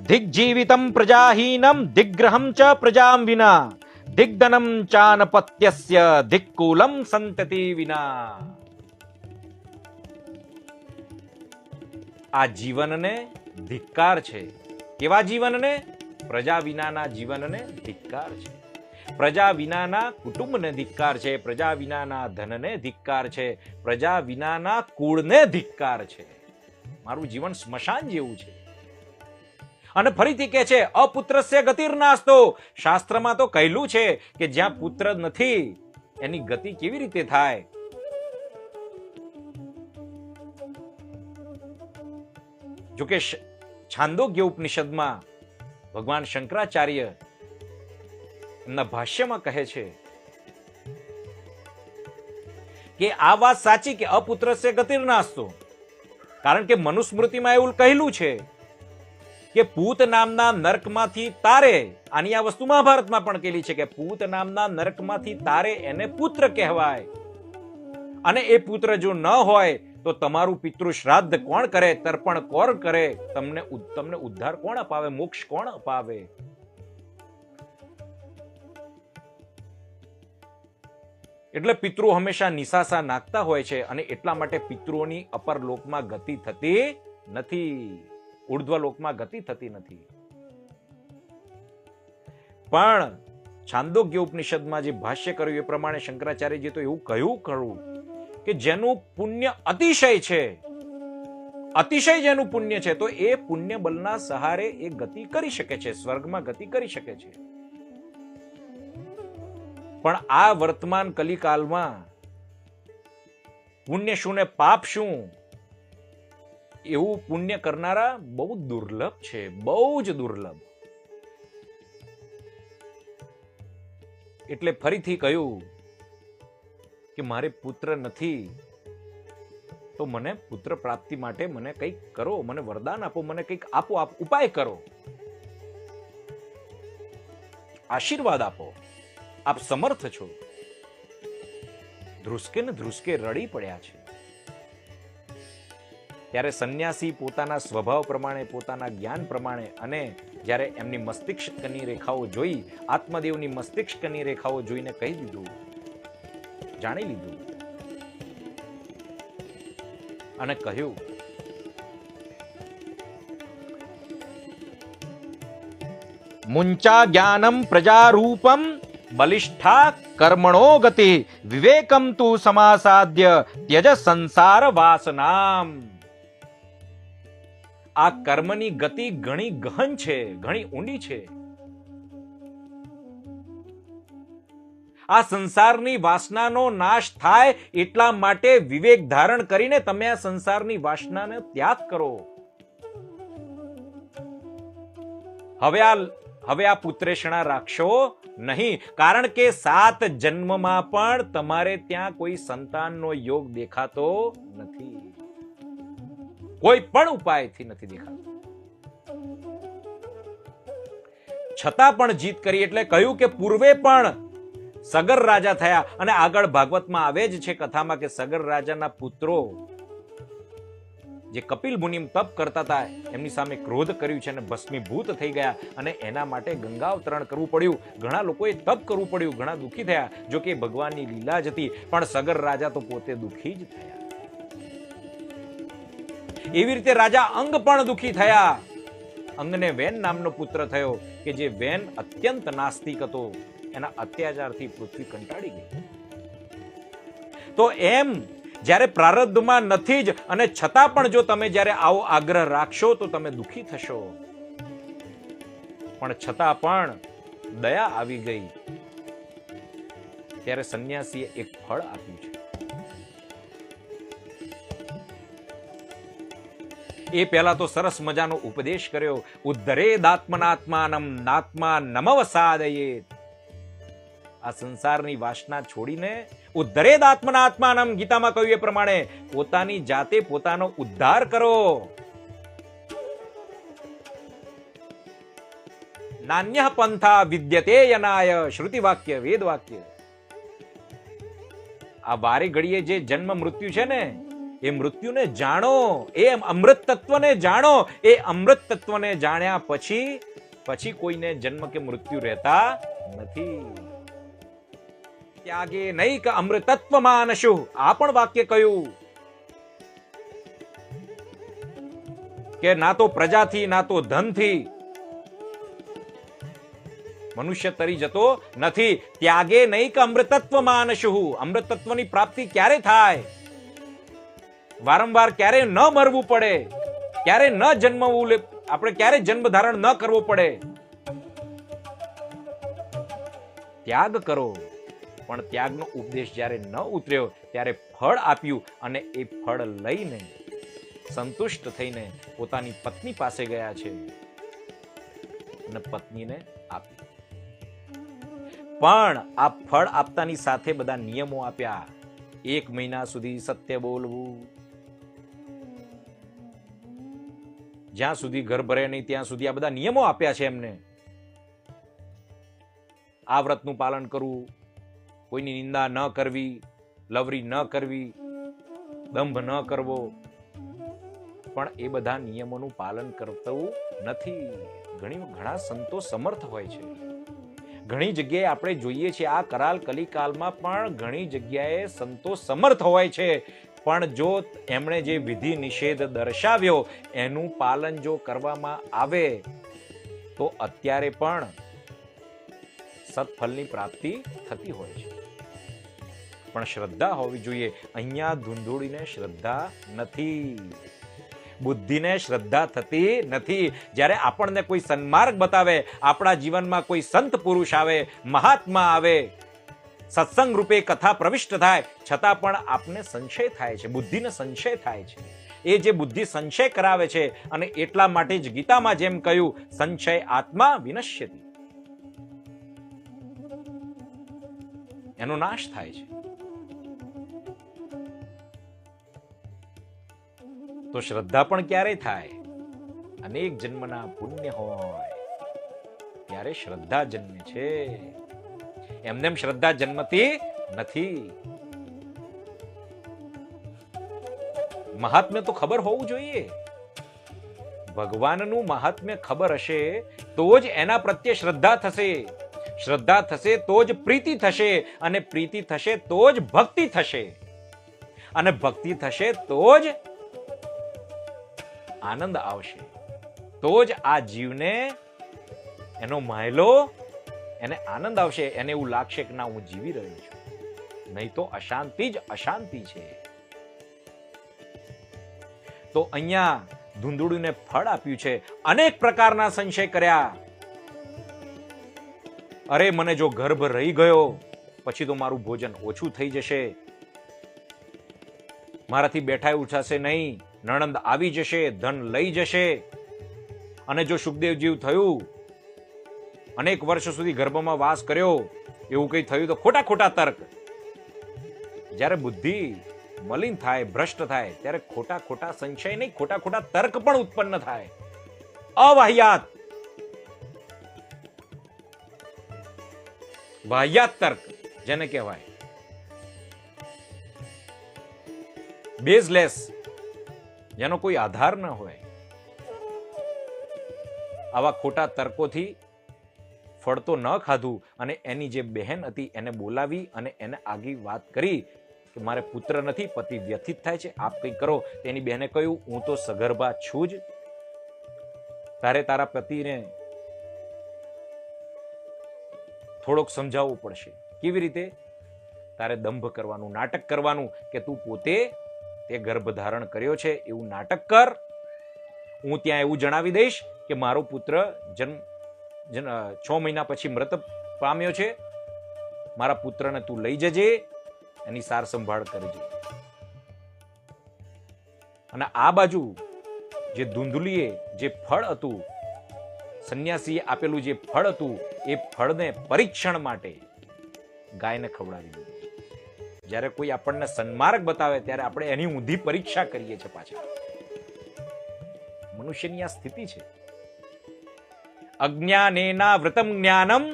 દિગ્જીવિતમ પ્રજાહીનમ દિગ્ગ્રહમ ચ પ્રજામ વિના દિગ્ધનમ ચાનપત્યસ્ય દિક્કુલમ સંતતિ વિના. આ જીવનને ધિક્કાર છે. કેવા જીવનને? પ્રજા વિનાના જીવનને ધિક્કાર છે. પ્રજા વિનાના કુટુંબને ધિક્કાર છે, પ્રજા વિનાના ધનને ધિક્કાર છે, પ્રજા વિનાના કુળને ધિક્કાર છે. મારું જીવન સ્મશાન જેવું છે. અને ફરીથી કહે છે, અપુત્રસ્ય ગતિર્નાસ્તો. શાસ્ત્રમાં તો કહેલું છે કે જ્યાં પુત્ર નથી એની ગતિ કેવી રીતે થાય? જોકે છાંદોગ્ય ઉપનિષદમાં ભગવાન શંકરાચાર્ય એમના ભાષ્યમાં કહે છે કે આ વાત સાચી કે અપુત્રસ્ય ગતિર્નાસ્તો, કારણ કે મનુસ્મૃતિમાં એવું કહેલું છે કે પૂત નામના નરકમાંથી તારે, આની આ વસ્તુ મહાભારતમાં પણ કહેલી છે કે પૂત નામના નરકમાંથી તારે એને પુત્ર કહેવાય. અને એ પુત્ર જો ન હોય તો તમારું પિતૃ શ્રાદ્ધ કોણ કરે, તર્પણ કોણ કરે, તમને ઉદ્ધાર કોણ અપાવે, મોક્ષ કોણ અપાવે? એટલે પિતૃ હંમેશા નિસાસા નાખતા હોય છે અને એટલા માટે પિતૃઓની અપર લોકમાં ગતિ થતી નથી, ઉર્ધ્વ લોકમાં ગતિ થતી નથી. પણ છાંદોગ્ય ઉપનિષદમાં જે ભાષ્ય કર્યું એ પ્રમાણે શંકરાચાર્યજી તો એવું કહ્યું ખરું કે જેનું પુણ્ય અતિશય છે, અતિશય જેનું પુણ્ય છે તો એ પુણ્ય બલના સહારે એ ગતિ કરી શકે છે, સ્વર્ગમાં ગતિ કરી શકે છે. પણ આ વર્તમાન કલિકાલમાં પુણ્ય શું ને પાપ શું એવું પુણ્ય કરનારા બહુ દુર્લભ છે, બહુ જ દુર્લભ. એટલે ફરીથી કહ્યું કે મારે પુત્ર નથી તો મને પુત્ર પ્રાપ્તિ માટે મને કંઈક કરો, મને વરદાન આપો, મને કંઈક આપો, ઉપાય કરો, આશીર્વાદ આપો, આપ સમર્થ છો. ધ્રુસકે ને ધ્રુસકે રડી પડ્યા છે. ત્યારે સંન્યાસી પોતાના સ્વભાવ પ્રમાણે, પોતાના જ્ઞાન પ્રમાણે અને જ્યારે એમની મસ્તિષ્કની રેખાઓ જોઈ, આત્મદેવની મસ્તિષ્કની રેખાઓ જોઈને કહી દીધું, જાણી લીધું અને કહ્યું મુંચા જ્ઞાનમ પ્રજારૂપમ બલિષ્ઠા કર્મણો ગતિ વિવેકમ તુ સમાસાદ્ય ત્યજ સંસાર વાસનામ. આ કર્મની ગતિ ઘણી ગહન છે, ઘણી ઊંડી છે. આ સંસારની વાસનાનો નાશ થાય એટલા માટે વિવેક ધારણ કરીને તમે આ સંસારની વાસનાને ત્યાગ કરો. હવે આ પુત્રેષણા રાખશો નહીં, કારણ કે 7 જન્મમાં પણ તમારે ત્યાં કોઈ સંતાનનો યોગ દેખાતો નથી, કોઈ પણ ઉપાયથી નથી દેખાતો. છતાં પણ જીત કરી. એટલે કહ્યું કે પૂર્વે પણ સગર રાજા થયા અને આગળ ભાગવતમાં આવે જ છે કથામાં કે સગર રાજાના પુત્રો જે કપિલ મુનિ તપ કરતા હતા એમની સામે ક્રોધ કર્યું છે અને ભસ્મીભૂત થઈ ગયા અને એના માટે ગંગાવતરણ કરવું પડ્યું. ઘણા લોકોએ તપ કરવું પડ્યું, ઘણા દુઃખી થયા. જો કે ભગવાનની લીલા જ હતી, પણ સગર રાજા તો પોતે દુઃખી જ થયા. એવી રીતે રાજા અંગ પણ દુઃખી થયા. અંગને વેન નામનો પુત્ર થયો કે જે વેન અત્યંત નાસ્તિક હતો, એના અત્યાચારથી પૃથ્વી કંટાળી ગઈ. તો એમ જ્યારે પ્રારબ્ધમાં નથી જ અને છતાં પણ જો તમે જ્યારે આવો આગ્રહ રાખશો તો તમે દુઃખી થશો. પણ છતાં પણ દયા આવી ગઈ ત્યારે સંન્યાસીએ એક ફળ આપ્યું છે. એ પહેલા તો સરસ મજાનો ઉપદેશ કર્યો. ઉદ્ધરેદાત્મનાત્માનમ નાત્મા નમવસાદયેત. આ સંસારની વાસના છોડીને ઉદ્ધરેદાત્મનાત્માનમ, ગીતામાં કહ્યું એ પ્રમાણે પોતાની જાતે પોતાનો ઉદ્ધાર કરો. નાન્યઃ પંથા વિદ્યતે યનાય, શ્રુતિ વાક્ય, વેદ વાક્ય. આ વારે ઘડીએ જે જન્મ મૃત્યુ છે ને, એ મૃત્યુને જાણો, એ અમૃત તત્વને જાણો. એ અમૃત તત્વને જાણ્યા પછી કોઈને જન્મ કે મૃત્યુ રહેતા નથી. ત્યાગે નૈક અમૃતત્વ માનશુ, આ પણ વાક્ય કહ્યું કે ના તો પ્રજાથી ના તો ધનથી મનુષ્ય તરી જતો નથી. ત્યાગે નૈક અમૃતત્વ માનશુ. અમૃતત્વની પ્રાપ્તિ ક્યારે થાય? વારંવાર ક્યારે ન મરવું પડે, ક્યારે ન જન્મવું, આપણે ક્યારે જન્મ ધારણ ન કરવો પડે. ત્યાગ કરો. પણ ત્યાગનો ઉપદેશ જ્યારે ન ઉતર્યો ત્યારે ફળ આપ્યું અને એ ફળ લઈને સંતુષ્ટ થઈને પોતાની પત્ની પાસે ગયા છે અને પત્નીને આપ્યું. પણ આ ફળ આપતાની સાથે બધા નિયમો આપ્યા. 1 મહિના સુધી સત્ય બોલવું, જ્યાં સુધી ઘર ભરે નહીં ત્યાં સુધી આ બધા નિયમો આપ્યા છે એમને. આ વ્રતનું પાલન કરવું, કોઈની નિંદા ન કરવી, લવરી ન કરવી, દંભ ન કરવો. પણ એ બધા નિયમોનું પાલન કરતું નથી. ઘણા સંતો સમર્થ હોય છે. ઘણી જગ્યાએ આપણે જોઈએ છીએ આ કરાલ કલિકાલમાં પણ ઘણી જગ્યાએ સંતો સમર્થ હોય છે. પણ જો એમણે જે વિધિ નિષેધ દર્શાવ્યો એનું પાલન જો કરવામાં આવે તો અત્યારે પણ સત્ફળની પ્રાપ્તિ થતી હોય છે. પણ શ્રદ્ધા હોવી જોઈએ. અહીંયા ધૂંધોડીને શ્રદ્ધા નથી, બુદ્ધિને શ્રદ્ધા થતી નથી. જ્યારે આપણને કોઈ સન્માર્ગ બતાવે, આપણા જીવનમાં કોઈ સંત પુરુષ આવે, મહાત્મા આવે, સત્સંગ રૂપે કથા પ્રવિષ્ટ થાય, છતાં પણ આપને સંશય થાય છે, બુદ્ધિને સંશય થાય છે. એ જે બુદ્ધિ સંશય કરાવે છે અને એટલા માટે જ ગીતામાં જેમ કહ્યું, સંશય આત્મા વિનશ્યતિ, એનો નાશ થાય છે. તો શ્રદ્ધા પણ ક્યારે થાય? અનેક જન્મના પુણ્ય હોય ત્યારે શ્રદ્ધા જન્મે છે. એમનેમ શ્રદ્ધા જન્મતી નથી. મહાત્મ્ય તો ખબર હોવું જોઈએ. ભગવાનનું મહાત્મ્ય ખબર હશે તો જ એના પ્રત્યે શ્રદ્ધા થશે. શ્રદ્ધા થશે તો જ પ્રીતિ થશે, અને પ્રીતિ થશે તો જ ભક્તિ થશે, અને ભક્તિ થશે તો જ આનંદ આવશે. તો જ આ જીવને એનો માયલો, એને આનંદ આવશે. એને એવું લાગશે કે ના, હું જીવી રહ્યો છું. નહીં તો અશાંતિ જ અશાંતિ છે. તો અહીંયા ધૂંધળુને ફળ આપ્યું છે. અનેક પ્રકારના સંશય કર્યા. અરે મને જો ગર્ભ રહી ગયો પછી તો મારું ભોજન ઓછું થઈ જશે, મારાથી બેઠાય ઉઠાશે નહીં, નણંદ આવી જશે, ધન લઈ જશે. અને જો સુખદેવજી થયું, અનેક વર્ષ સુધી ગર્ભમાં વાસ કર્યો, એવું કઈ થયું તો ખોટા ખોટા તર્ક. જ્યારે બુદ્ધિ મલિન થાય, ભ્રષ્ટ થાય, ત્યારે ખોટા ખોટા સંશય નહીં, ખોટા ખોટા તર્ક પણ ઉત્પન્ન થાય. અવાહિયાત, વાહિયાત તર્ક જેને કહેવાય, બેઝલેસ, જેનો કોઈ આધાર ન હોય. આવા ખોટા તર્કોથી ફળ તો ન ખાધું, અને એની જે બહેન હતી એને બોલાવી અને એને આગી વાત કરી કે મારે પુત્ર નથી, પતિ વ્યથિત થાય છે, આપ કંઈ કરો. તેની બહેને કહ્યું, હું તો સગર્ભા છું જ, તારે તારા પતિને થોડોક સમજાવવું પડશે. કેવી રીતે? તારે દંભ કરવાનું, નાટક કરવાનું કે તું પોતે તે ગર્ભ ધારણ કર્યો છે એવું નાટક કર. હું ત્યાં એવું જણાવી દઈશ કે મારો પુત્ર 6 મહિના પછી મૃત પામ્યો છે, મારા પુત્રને તું લઈ જજે, એની સાર સંભાળ કરજે. અને આ બાજુ જે ધૂંધલીએ જે ફળ હતું, સંન્યાસીએ આપેલું જે ફળ હતું, એ ફળને પરીક્ષણ માટે ગાયને ખવડાવી દીધું. જ્યારે કોઈ આપણને સન્માર્ગ બતાવે ત્યારે આપણે એની ઊંધી પરીક્ષા કરીએ છીએ. પાછા મનુષ્યની આ સ્થિતિ છે. અજ્ઞાનેના વ્રતમ જ્ઞાનમ,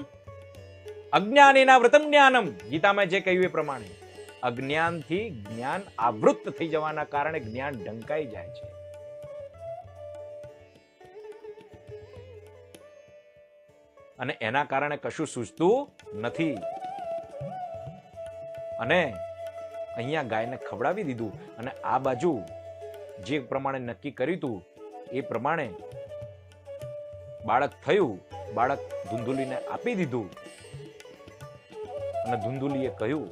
અજ્ઞાનેના વ્રતમ જ્ઞાનમ, ગીતામાં જે કહ્યું એ પ્રમાણે અજ્ઞાનથી જ્ઞાન આવૃત્ત થઈ જવાના કારણે જ્ઞાન ઢંકાઈ જાય છે. અને એના કારણે કશું સૂઝતું નથી. અને અહીંયા ગાયને ખવડાવી દીધું. અને આ બાજુ જે પ્રમાણે નક્કી કર્યું હતું એ પ્રમાણે બાળક થયું. બાળક ધુંધુલીને આપી દીધું. અને ધુંધુલીએ કહ્યું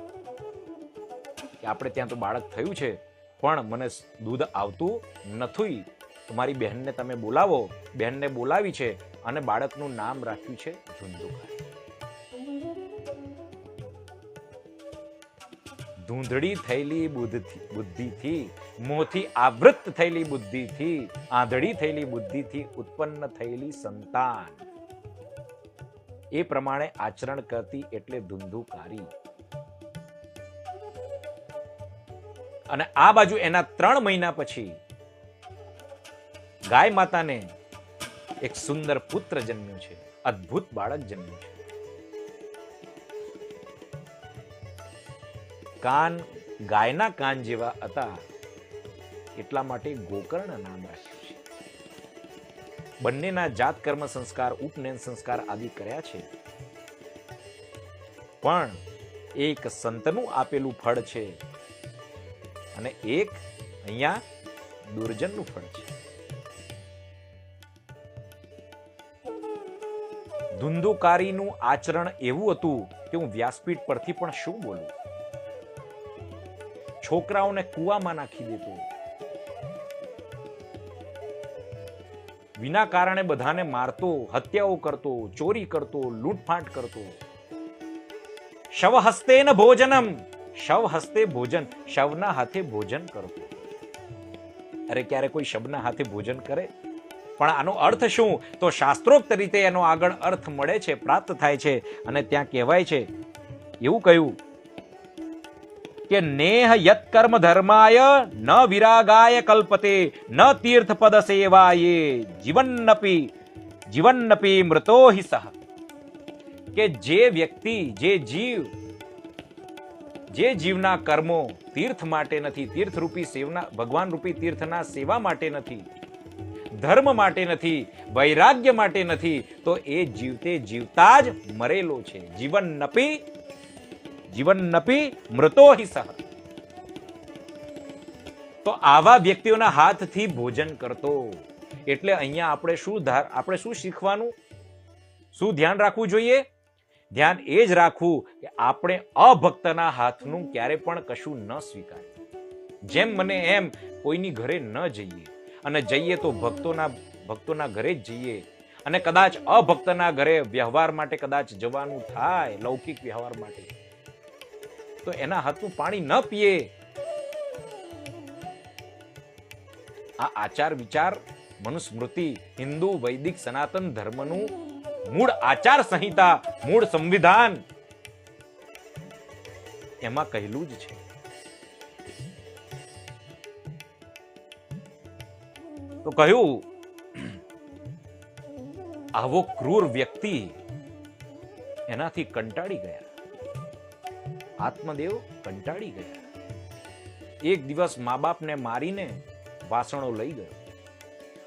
કે આપણે ત્યાં તો બાળક થયું છે, પણ મને દૂધ આવતું નથી. તમારી બહેનને તમે બોલાવો. બહેનને બોલાવી છે અને બાળકનું નામ રાખ્યું છે ધુંધુકારી. ધૂંધળી થયેલી બુદ્ધિથી, મોહથી આવૃત્ત થયેલી બુદ્ધિથી, આંધળી થયેલી બુદ્ધિથી ઉત્પન્ન થયેલી સંતાન, એ પ્રમાણે આચરણ કરતી એટલે ધુંધુકારી. અને આ બાજુ એના 3 મહિના પછી ગાય માતાને એક સુંદર પુત્ર જન્મ્યો છે, અદ્ભુત બાળક જન્મ્યું છે. કાન ગાયના કાન જેવા હતા એટલા માટે ગોકર્ણ નામ રાખ્યું છે. બંનેના જાત કર્મ સંસ્કાર, ઉપનયન સંસ્કાર આદિ કર્યા છે. પણ એક સંતનું આપેલું ફળ છે અને એક અહીંયા દુર્જનનું ફળ છે. ધુંધુકારીનું આચરણ એવું હતું કે હું વ્યાસપીઠ પરથી પણ શું બોલું. છોકરાઓને કૂવામાં નાખી દેતો, વિના કારણે બધાને મારતો, હત્યાઓ કરતો, ચોરી કરતો, લૂંટફાટ કરતો. શવ હસ્તે ન ભોજનમ, શવ હસ્તે ભોજન, શવના હાથે ભોજન કરતો. અરે ક્યારે કોઈ શવના હાથે ભોજન કરે? પણ આનો અર્થ શું? તો શાસ્ત્રોક્ત રીતે એનો આગળ અર્થ મળે છે, પ્રાપ્ત થાય છે. અને ત્યાં કહેવાય છે, એવું કહ્યું કે નેહ યત કર્મ ધર્માય ન વિરાગાય કલ્પતે ન તીર્થ પદ સેવાયે જીવન્નપી મૃતો હિ સહ. કે જે વ્યક્તિ, જે જીવના કર્મો તીર્થ માટે નથી, તીર્થ રૂપી સેવના, ભગવાન રૂપી તીર્થના સેવા માટે નથી, ધર્મ માટે નથી, વૈરાગ્ય માટે નથી, તો એ જીવતે જીવતા જ મરેલો છે. જીવન્નપી મૃતો હિ સહ. તો આવા વ્યક્તિઓના હાથથી ભોજન કરતો. એટલે અહીંયા આપણે શું શીખવાનું, શું ધ્યાન રાખવું જોઈએ? ધ્યાન એ જ રાખવું કે આપણે અભક્તના હાથનું ક્યારે પણ કશું ન સ્વીકારીએ. જેમ મને એમ કોઈની ઘરે ન જઈએ, અને જઈએ તો ભક્તોના ઘરે જ જઈએ. અને કદાચ અભક્તના ઘરે વ્યવહાર માટે કદાચ જવાનું થાય, લૌકિક વ્યવહાર માટે, તો એના હાથનું પાણી ન પીએ. આ આચાર વિચાર, મનુસ્મૃતિ, હિન્દુ વૈદિક સનાતન ધર્મનું મૂળ આચાર સંહિતા, મૂળ સંવિધાન એમાં કહેલું જ છે. તો કહ્યું, આવો ક્રૂર વ્યક્તિ એનાથી કંટાળી ગયા. આત્મદેવ કંટાળી ગયા. એક દિવસ મા બાપને મારીને વાસણો લઈ ગયો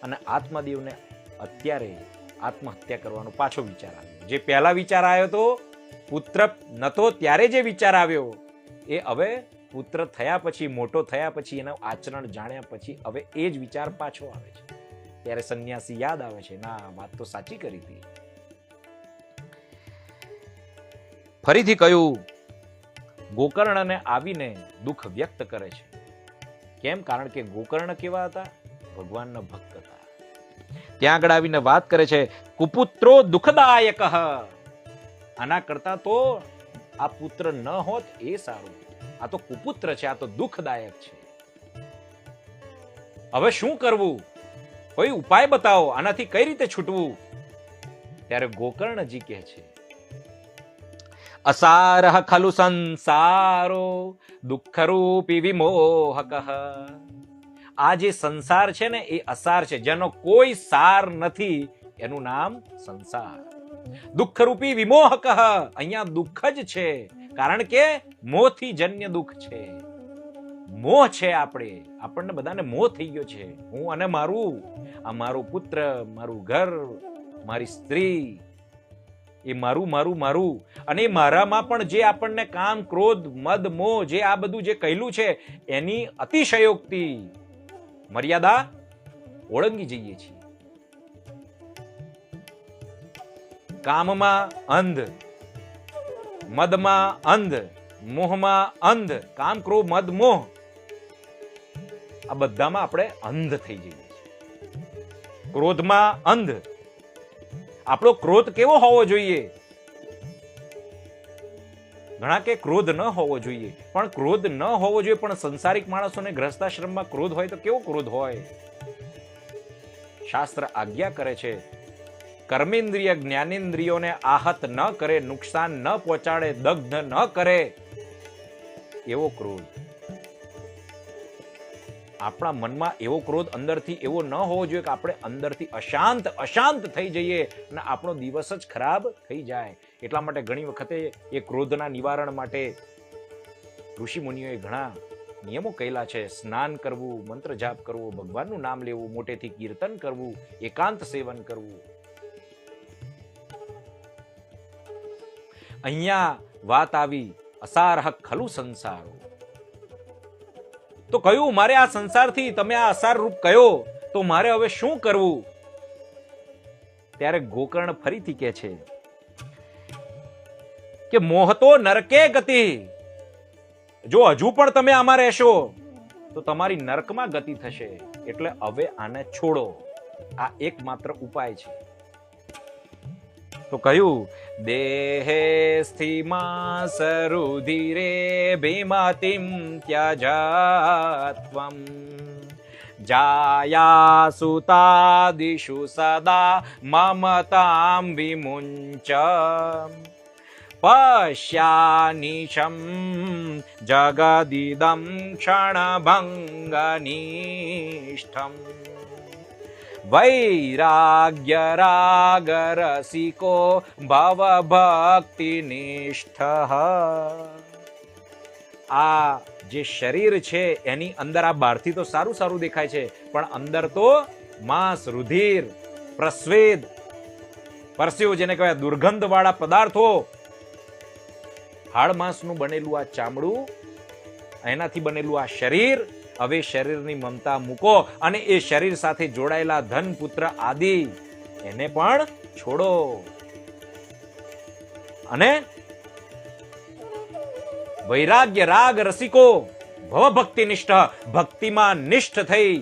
અને આત્મદેવને અત્યારે આત્મહત્યા કરવાનો પાછો વિચાર આવ્યો. જે પહેલા વિચાર આવ્યો તો પુત્ર નતો ત્યારે જે વિચાર આવ્યો, એ હવે પુત્ર થયા પછી, મોટો થયા પછી, એનું આચરણ જાણ્યા પછી હવે એ જ વિચાર પાછો આવે છે. ત્યારે સંન્યાસી યાદ આવે છે, ના, વાત તો સાચી કરી હતી. ફરીથી કહ્યું ગોકર્ણને આવીને દુઃખ વ્યક્ત કરે છે. કેમ? કારણ કે ગોકર્ણ કેવા હતા? ભગવાનના ભક્ત હતા. ત્યાં આગળ આવીને વાત કરે છે, કુપુત્રો દુઃખદાયક. આના કરતા તો આ પુત્ર ન હોત એ સારું. આ તો કુપુત્ર છે, આ તો દુઃખદાયક છે. હવે શું કરવું? કોઈ ઉપાય બતાવો, આનાથી કઈ રીતે છૂટવું? ત્યારે ગોકર્ણજી કહે છે, અસારહ ખલુ સંસારો દુઃખરૂપી વિમોહક. આ જે સંસાર છે ને એ અસાર છે, જેનો કોઈ સાર નથી, એનું નામ સંસાર. દુઃખરૂપી વિમોહક. અહીંયા દુઃખ જ છે, કારણ કે મોહથી જન્ય દુઃખ છે. મોહ છે. આપણને બધાને મોહ થઈ ગયો છે. હું અને મારું, આ મારો પુત્ર, મારું ઘર, મારી સ્ત્રી, એ મારું મારું મારું. અને મારામાં પણ જે આપણને કામ, ક્રોધ, મદ, મોહ, જે આ બધું જે કહેલું છે, એની અતિશયોક્તિ, મર્યાદા ઓળંગી જઈએ છીએ. કામમાં અંધ, મદમાં અંધ, મોહમાં અંધ. કામ, ક્રોધ, મદ, મોહ, આ બધામાં આપણે અંધ થઈ જઈએ છીએ. ક્રોધમાં અંધ. આપણો ક્રોધ કેવો હોવો જોઈએ? ઘણા કે ક્રોધ ન હોવો જોઈએ, પણ ક્રોધ ન હોવો જોઈએ, પણ સંસારિક માણસોને ગ્રસ્તાશ્રમમાં ક્રોધ હોય તો કેવો ક્રોધ હોય? શાસ્ત્ર આજ્ઞા કરે છે, કર્મેન્દ્રિય જ્ઞાનેન્દ્રિયોને આહત ન કરે, નુકસાન ન પહોંચાડે, દગ્ધ ન કરે એવો ક્રોધ. આપણા મનમાં એવો ક્રોધ અંદરથી એવો ન હોવો જોઈએ કે આપણે અંદરથી અશાંત થઈ જઈએ અને આપણો દિવસ જ ખરાબ થઈ જાય. એટલા માટે ઘણી વખતે એ ક્રોધના નિવારણ માટે ઋષિ મુનિઓએ ઘણા નિયમો કહેલા છે. સ્નાન કરવું, મંત્ર જાપ કરવો, ભગવાનનું નામ લેવું, મોટેથી કીર્તન કરવું, એકાંત સેવન કરવું. અહીંયા વાત આવી અસારહ ખલુ સંસારો. તો કયું મારે આ સંસારથી તમે આ અસાર રૂપ કયો, તો મારે હવે શું કરવું? ત્યારે ગોકર્ણ ફરીથી કહે છે કે મોહતો નરકે ગતિ. જો હજુ પણ તમે આમાં રહેશો તો તમારી નરકમાં ગતિ થશે. એટલે હવે આને છોડો. આ એકમાત્ર ઉપાય છે. તો કહ્યું, દેહે સ્થિમા સરુધિરે ભીમતિમ ત્યજત્વમ જાયા સુતાદિષુ સદા મમતામ વિમુંચ પશ્યાનિશમ જગદિદમ ક્ષણભંગનિષ્ઠમ વૈરાગ્ય રાગ રસિકો ભવ ભક્તિ નિષ્ઠ. આ જે શરીર છે એની અંદર આ બહારથી તો સારું દેખાય છે, પણ અંદર તો માંસ, રુધિર, પ્રસ્વેદ, પરસેવો જેને કહેવાય દુર્ગંધ વાળા પદાર્થો, હાડ માંસનું બનેલું આ ચામડું, એનાથી બનેલું આ શરીર. હવે શરીરની મમતા મૂકો અને એ શરીર સાથે જોડાયેલા ધન, પુત્ર આદિ એને પણ છોડો. અને વૈરાગ્ય રાગ રસિકો ભવ ભક્તિ નિષ્ઠ, ભક્તિમાં નિષ્ઠ થઈ,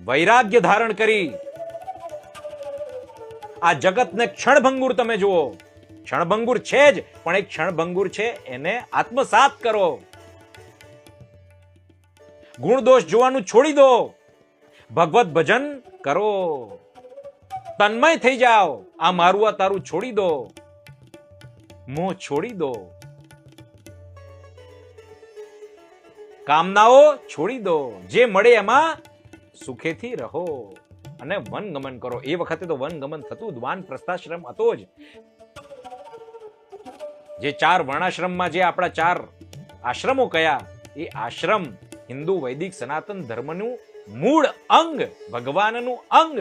વૈરાગ્ય ધારણ કરી આ જગતને ક્ષણભંગુર તમે જુઓ. ક્ષણભંગુર છે જ, પણ એક ક્ષણભંગુર છે એને આત્મસાત કરો. ગુણ દોષ જોવાનું છોડી દો, ભગવત ભજન કરો, તન્મય થઈ જાઓ. આ મારું આ તારું છોડી દો, મોહ છોડી દો, કામનાઓ છોડી દો. જે મળે એમાં સુખેથી રહો અને વનગમન કરો. એ વખતે તો વનગમન થતું જ, વાન પ્રસ્થાશ્રમ હતો જ. જે 4 વર્ણાશ્રમમાં જે આપણા 4 આશ્રમો કયા, એ આશ્રમ હિન્દુ વૈદિક સનાતન ધર્મનું મૂળ અંગ, ભગવાનનું અંગ.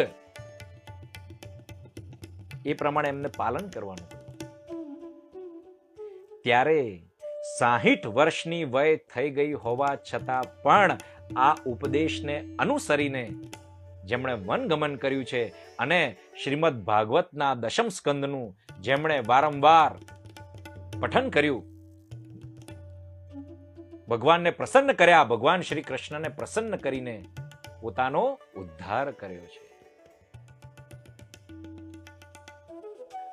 એ પ્રમાણે એમને પાલન કરવાનું. ત્યારે 60 વર્ષની વય થઈ ગઈ હોવા છતાં પણ આ ઉપદેશને અનુસરીને જેમણે વનગમન કર્યું છે અને શ્રીમદ ભાગવતના 10મ સ્કંદનું જેમણે વારંવાર પઠન કર્યું, ભગવાનને પ્રસન્ન કર્યા, ભગવાન શ્રી કૃષ્ણને પ્રસન્ન કરીને પોતાનો ઉદ્ધાર કર્યો છે.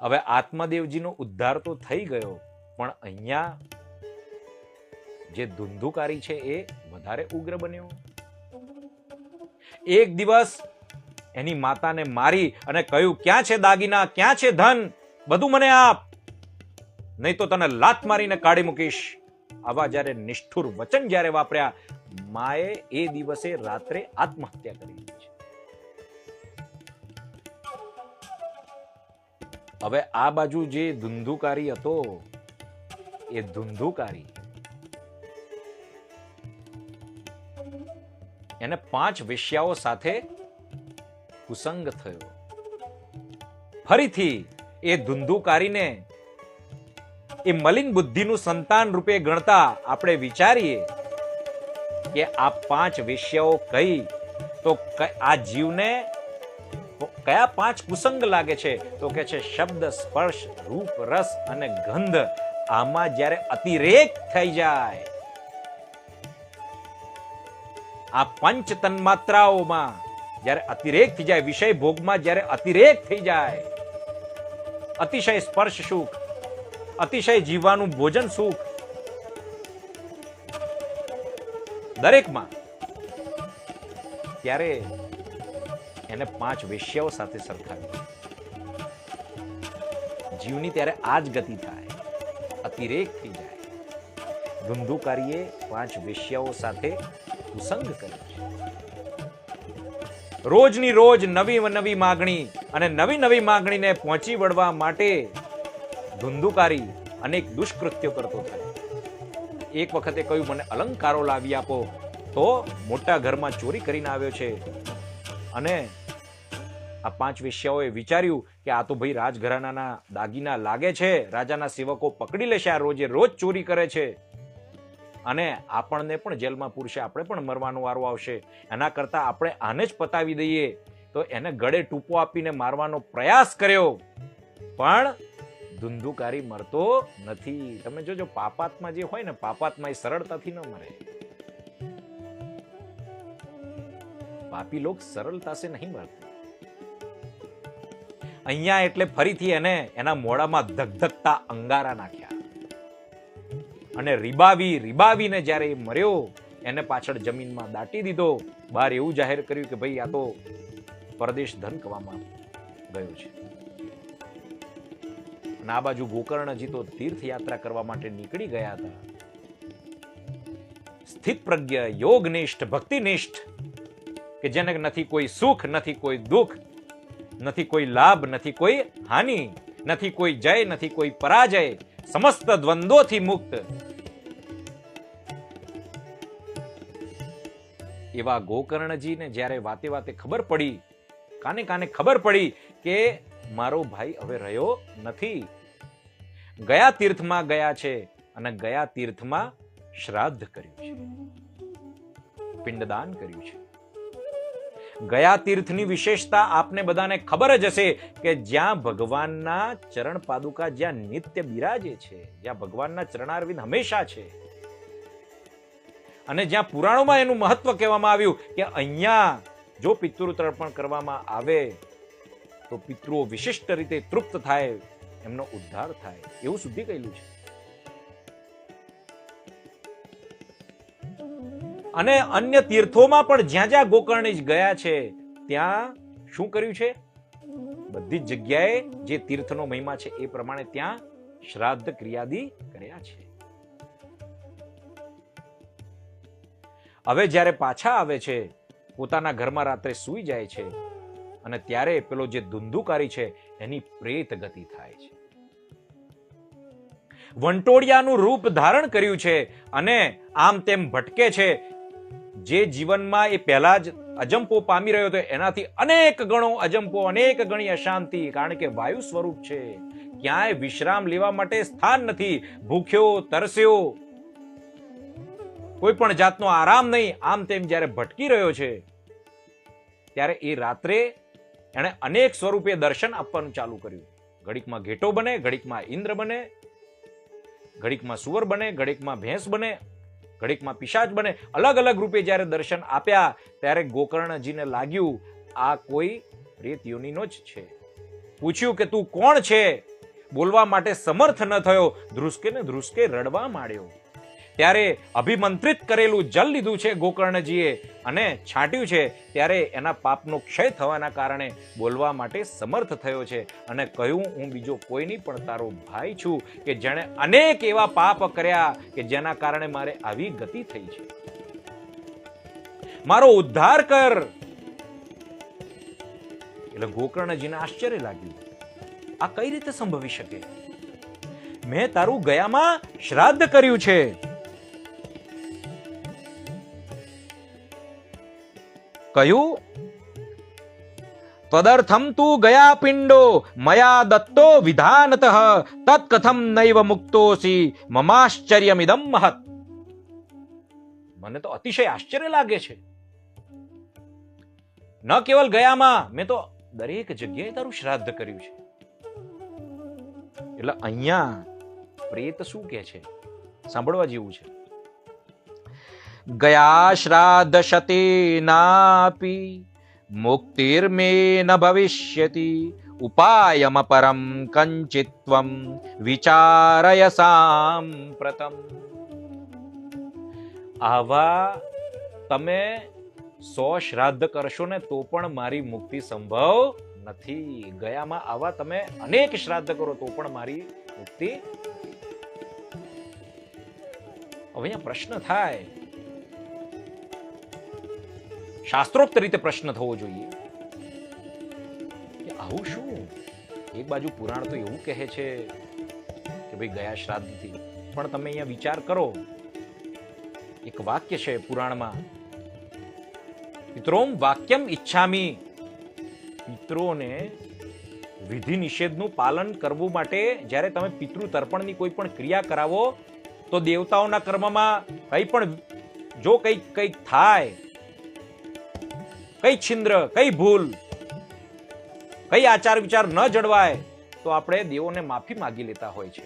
હવે આત્મદેવજીનો ઉદ્ધાર તો થઈ ગયો, પણ અહીંયા જે ધુંધુકારી છે એ વધારે ઉગ્ર બન્યો. એક દિવસ એની માતાને મારી અને કહ્યું, ક્યાં છે દાગીના, ક્યાં છે ધન, બધું મને આપ, નહીં તો તને લાત મારીને કાઢી મૂકીશ. આવા જ્યારે નિષ્ઠુર વચન જ્યારે વાપર્યા, માએ એ દિવસે રાત્રે આત્મહત્યા કરી છે. હવે આ બાજુ જે ધુંધુકારી હતો, એ ધુંધુકારી એને 5 વેશ્યાઓ સાથે કુસંગ થયો. ફરીથી એ ધુંધુકારીને એ મલિન બુદ્ધિનું સંતાન રૂપે ગણતા આપણે વિચારીએ કે આ 5 વેશ્યાઓ કઈ, તો આ જીવને કયા 5 કુસંગ લાગે છે? તો કે છે શબ્દ, સ્પર્શ, રૂપ, રસ અને ગંધ. આમાં જ્યારે અતિરેક થઈ જાય, આ પંચ તન્માત્રાઓમાં જ્યારે અતિરેક થઈ જાય, વિષય ભોગમાં જ્યારે અતિરેક થઈ જાય, અતિશય સ્પર્શ સુખ, અતિશય જીવવાનું ભોજન સુખ, દરેકમાં, ત્યારે એને 5 વેશ્યાઓ સાથે સરખાવી. જીવની ત્યારે આ જ ગતિ થાય, અતિરેક થઈ જાય. ધુંધુકારીએ 5 વેશ્યાઓ સાથે કુસંગ કર્યો છે. રોજની રોજ નવી નવી માગણી અને નવી નવી માગણીને પહોંચી વળવા માટે ધુંધુકારી અનેક દુષ્કૃત્યો કરતો થાય. એક વખતે કહ્યું, મને અલંકારો લાવી આપો, તો મોટા ઘરમાં ચોરી કરીને આવ્યો છે. અને આ 5 વેશ્યાઓએ વિચાર્યું કે આ તો ભાઈ રાજઘરાનાના દાગીના લાગે છે, રાજાના સેવકો પકડી લેશે, આ રોજે રોજ ચોરી કરે છે અને આપણને પણ જેલમાં પૂરશે, આપણે પણ મરવાનો વારો આવશે. એના કરતા આપણે આને જ પતાવી દઈએ. તો એને ગળે ટૂંપો આપીને મારવાનો પ્રયાસ કર્યો, પણ ધુંધુકારી મરતો નથી. તમે જોજો, પાપાત્મા જે હોય ને, પાપાત્મા એ સરળતાથી ન મરે. પાપી લોક સરળતા સે નહીં મરતા. અહીંયા એટલે ફરીથી એને એના મોઢામાં ધગધગતા અંગારા નાખ્યા અને રીબાવીને જ્યારે એ મર્યો, એને પાછળ જમીનમાં દાટી દીધો. બહાર એવું જાહેર કર્યું કે ભાઈ આ તો પરદેશ ધન કવામાં ગયો છે. અને આ બાજુ ગોકર્ણજી તો તીર્થયાત્રા કરવા માટે નીકળી ગયા હતા. સ્થિત પ્રજ્ઞ, યોગનિષ્ઠ, ભક્તિનિષ્ઠ, કે જેને નથી કોઈ સુખ, નથી કોઈ દુઃખ, નથી કોઈ લાભ, નથી કોઈ હાનિ, નથી કોઈ જય, નથી કોઈ પરાજય, સમસ્ત દ્વંદ્વોથી મુક્ત એવા ગોકર્ણજીને જ્યારે વાતે વાતે ખબર પડી, કાને કાને ખબર પડી કે મારો ભાઈ હવે રહ્યો નથી, ગયા તીર્થમાં ગયા છે અને ગયા તીર્થમાં શ્રાદ્ધ કર્યું છે, પિંડદાન કર્યું છે. ગયા તીર્થની વિશેષતા આપને બધાને ખબર જ હશે કે જ્યાં ભગવાનના ચરણ પાદુકા જ્યાં નિત્ય બિરાજે છે, જ્યાં ભગવાનના ચરણારવિંદ હંમેશા છે, અને જ્યાં પુરાણોમાં એનું મહત્વ કહેવામાં આવ્યું કે અહીંયા જો પિતૃ તર્પણ કરવામાં આવે તો પિતૃઓ વિશિષ્ટ રીતે તૃપ્ત થાય, એમનો ઉદ્ધાર થાય, એવું સુધી કહેલું છે. અને અન્ય તીર્થોમાં પણ જ્યાં જ્યાં ગોકર્ણેજ ગયા છે ત્યાં શું કર્યું છે? બધી જ જગ્યાએ જે તીર્થનો મહિમા છે એ પ્રમાણે ત્યાં શ્રાદ્ધ ક્રિયાદી કર્યા છે. હવે જ્યારે પાછા આવે છે, પોતાના ઘરમાં રાત્રે સૂઈ જાય છે અને ત્યારે પેલો જે ધુંધુકારી છે એની પ્રેત ગતિ થાય છે. વંટોળિયાનું રૂપ ધારણ કર્યું છે અને આમ તેમ ભટકે છે. જે જીવનમાં એ પહેલા જ અજંપો પામી રહ્યો હતો એનાથી અનેક ગણો અજંપો, અનેક ગણી અશાંતિ, કારણ કે વાયુ સ્વરૂપ છે. ક્યાંય વિશ્રામ લેવા માટે સ્થાન નથી. ભૂખ્યો, તરસ્યો, કોઈ પણ જાતનો આરામ નહીં, આમ તેમ જ્યારે ભટકી રહ્યો છે ત્યારે એ રાત્રે એણે અનેક સ્વરૂપે દર્શન આપવાનું ચાલુ કર્યું. ઘડીકમાં ઘેટો બને, ઘડીકમાં ઇન્દ્ર બને, ઘડીકમાં સુવર બને, ઘડીકમાં ભેંસ બને, ઘડીકમાં પિશાચ બને, અલગ અલગ રૂપે જ્યારે દર્શન આપ્યા ત્યારે ગોકર્ણજીને લાગ્યું આ કોઈ પ્રેત યોનિનો જ છે. પૂછ્યું કે તું કોણ છે? બોલવા માટે સમર્થ ન થયો. ધ્રુસકે ને ધ્રુસકે રડવા માંડ્યો. ત્યારે અભિમંત્રિત કરેલું જલ લીધું છે ગોકર્ણજીએ અને છાંટ્યું છે. ત્યારે એના પાપનો ક્ષય થવાના કારણે બોલવા માટે સમર્થ થયો છે અને કહ્યું હું બીજો કોઈ નહીં પણ તારો ભાઈ છું કે જેણે અનેક એવા પાપ કર્યા કે જેના કારણે મારે આવી ગતિ થઈ છે. મારો ઉદ્ધાર કર. એટલે ગોકર્ણજીને આશ્ચર્ય લાગ્યું, આ કઈ રીતે સંભવી શકે? મેં તારું ગયામાં શ્રાદ્ધ કર્યું છે. કહ્યું તદર્થમ તું ગયા પિંડો મયા દત્તો વિધાનતઃ તત્કથમ નૈવ મુક્તોસી મમાશ્ચર્યમિદમ મહત. મને તો અતિશય આશ્ચર્ય લાગે છે. ન કેવલ ગયામાં, મેં તો દરેક જગ્યાએ તારું શ્રાદ્ધ કર્યું છે. એટલે અહીંયા પ્રેત શું કહે છે સાંભળવા જેવું છે. ગયા શ્રાદ્ધ શતેનાપી મુક્તિર્મે ન ભવિષ્યતિ ઉપાયમ પરમ કંચિત્વમ વિચારય સાંપ્રતમ. આવા તમે 100 શ્રાદ્ધ કરશો ને તો પણ મારી મુક્તિ સંભવ નથી. ગયામાં આવા તમે અનેક શ્રાદ્ધ કરો તો પણ મારી મુક્તિ. હવે અહીંયા પ્રશ્ન થાય, શાસ્ત્રોક્ત રીતે પ્રશ્ન થવો જોઈએ કે આવું શું? એક બાજુ પુરાણ તો એવું કહે છે કે ભાઈ ગયા શ્રાદ્ધથી, પણ તમે અહીંયા વિચાર કરો, એક વાક્ય છે પુરાણમાં, પિતરોમ વાક્યમ ઈચ્છામી. પિતરોને વિધિ નિષેધનું પાલન કરવું માટે જ્યારે તમે પિતૃ તર્પણની કોઈ પણ ક્રિયા કરાવો તો દેવતાઓના કર્મમાં કઈ પણ જો કઈ થાય, કઈ છિદ્ર, કઈ ભૂલ, કઈ આચાર વિચાર ન જળવાય તો આપણે દેવોને માફી માંગી લેતા હોય છે.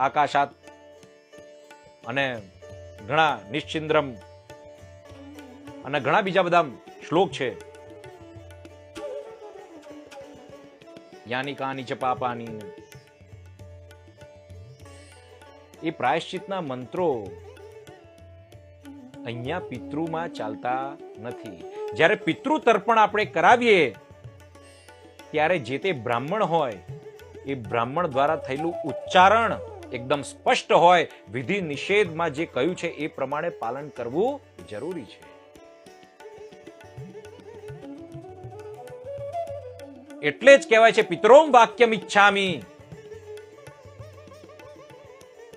આકાશાત અને ઘણા નિશ્ચિન્દ્રમ અને ઘણા બીજા બધા શ્લોક છે. યાની કાની ચ પાપાની. એ પ્રાયશ્ચિતના મંત્રો અહીંયા પિતૃમાં ચાલતા નથી. જ્યારે પિતૃ તર્પણ આપણે કરાવીએ ત્યારે જે તે બ્રાહ્મણ હોય એ બ્રાહ્મણ દ્વારા થયેલું ઉચ્ચારણ એકદમ સ્પષ્ટ હોય. વિધિ નિષેધમાં જે કહ્યું છે એ પ્રમાણે પાલન કરવું જરૂરી છે. એટલે જ કહેવાય છે પિતરોમ વાક્યમ ઈચ્છામી.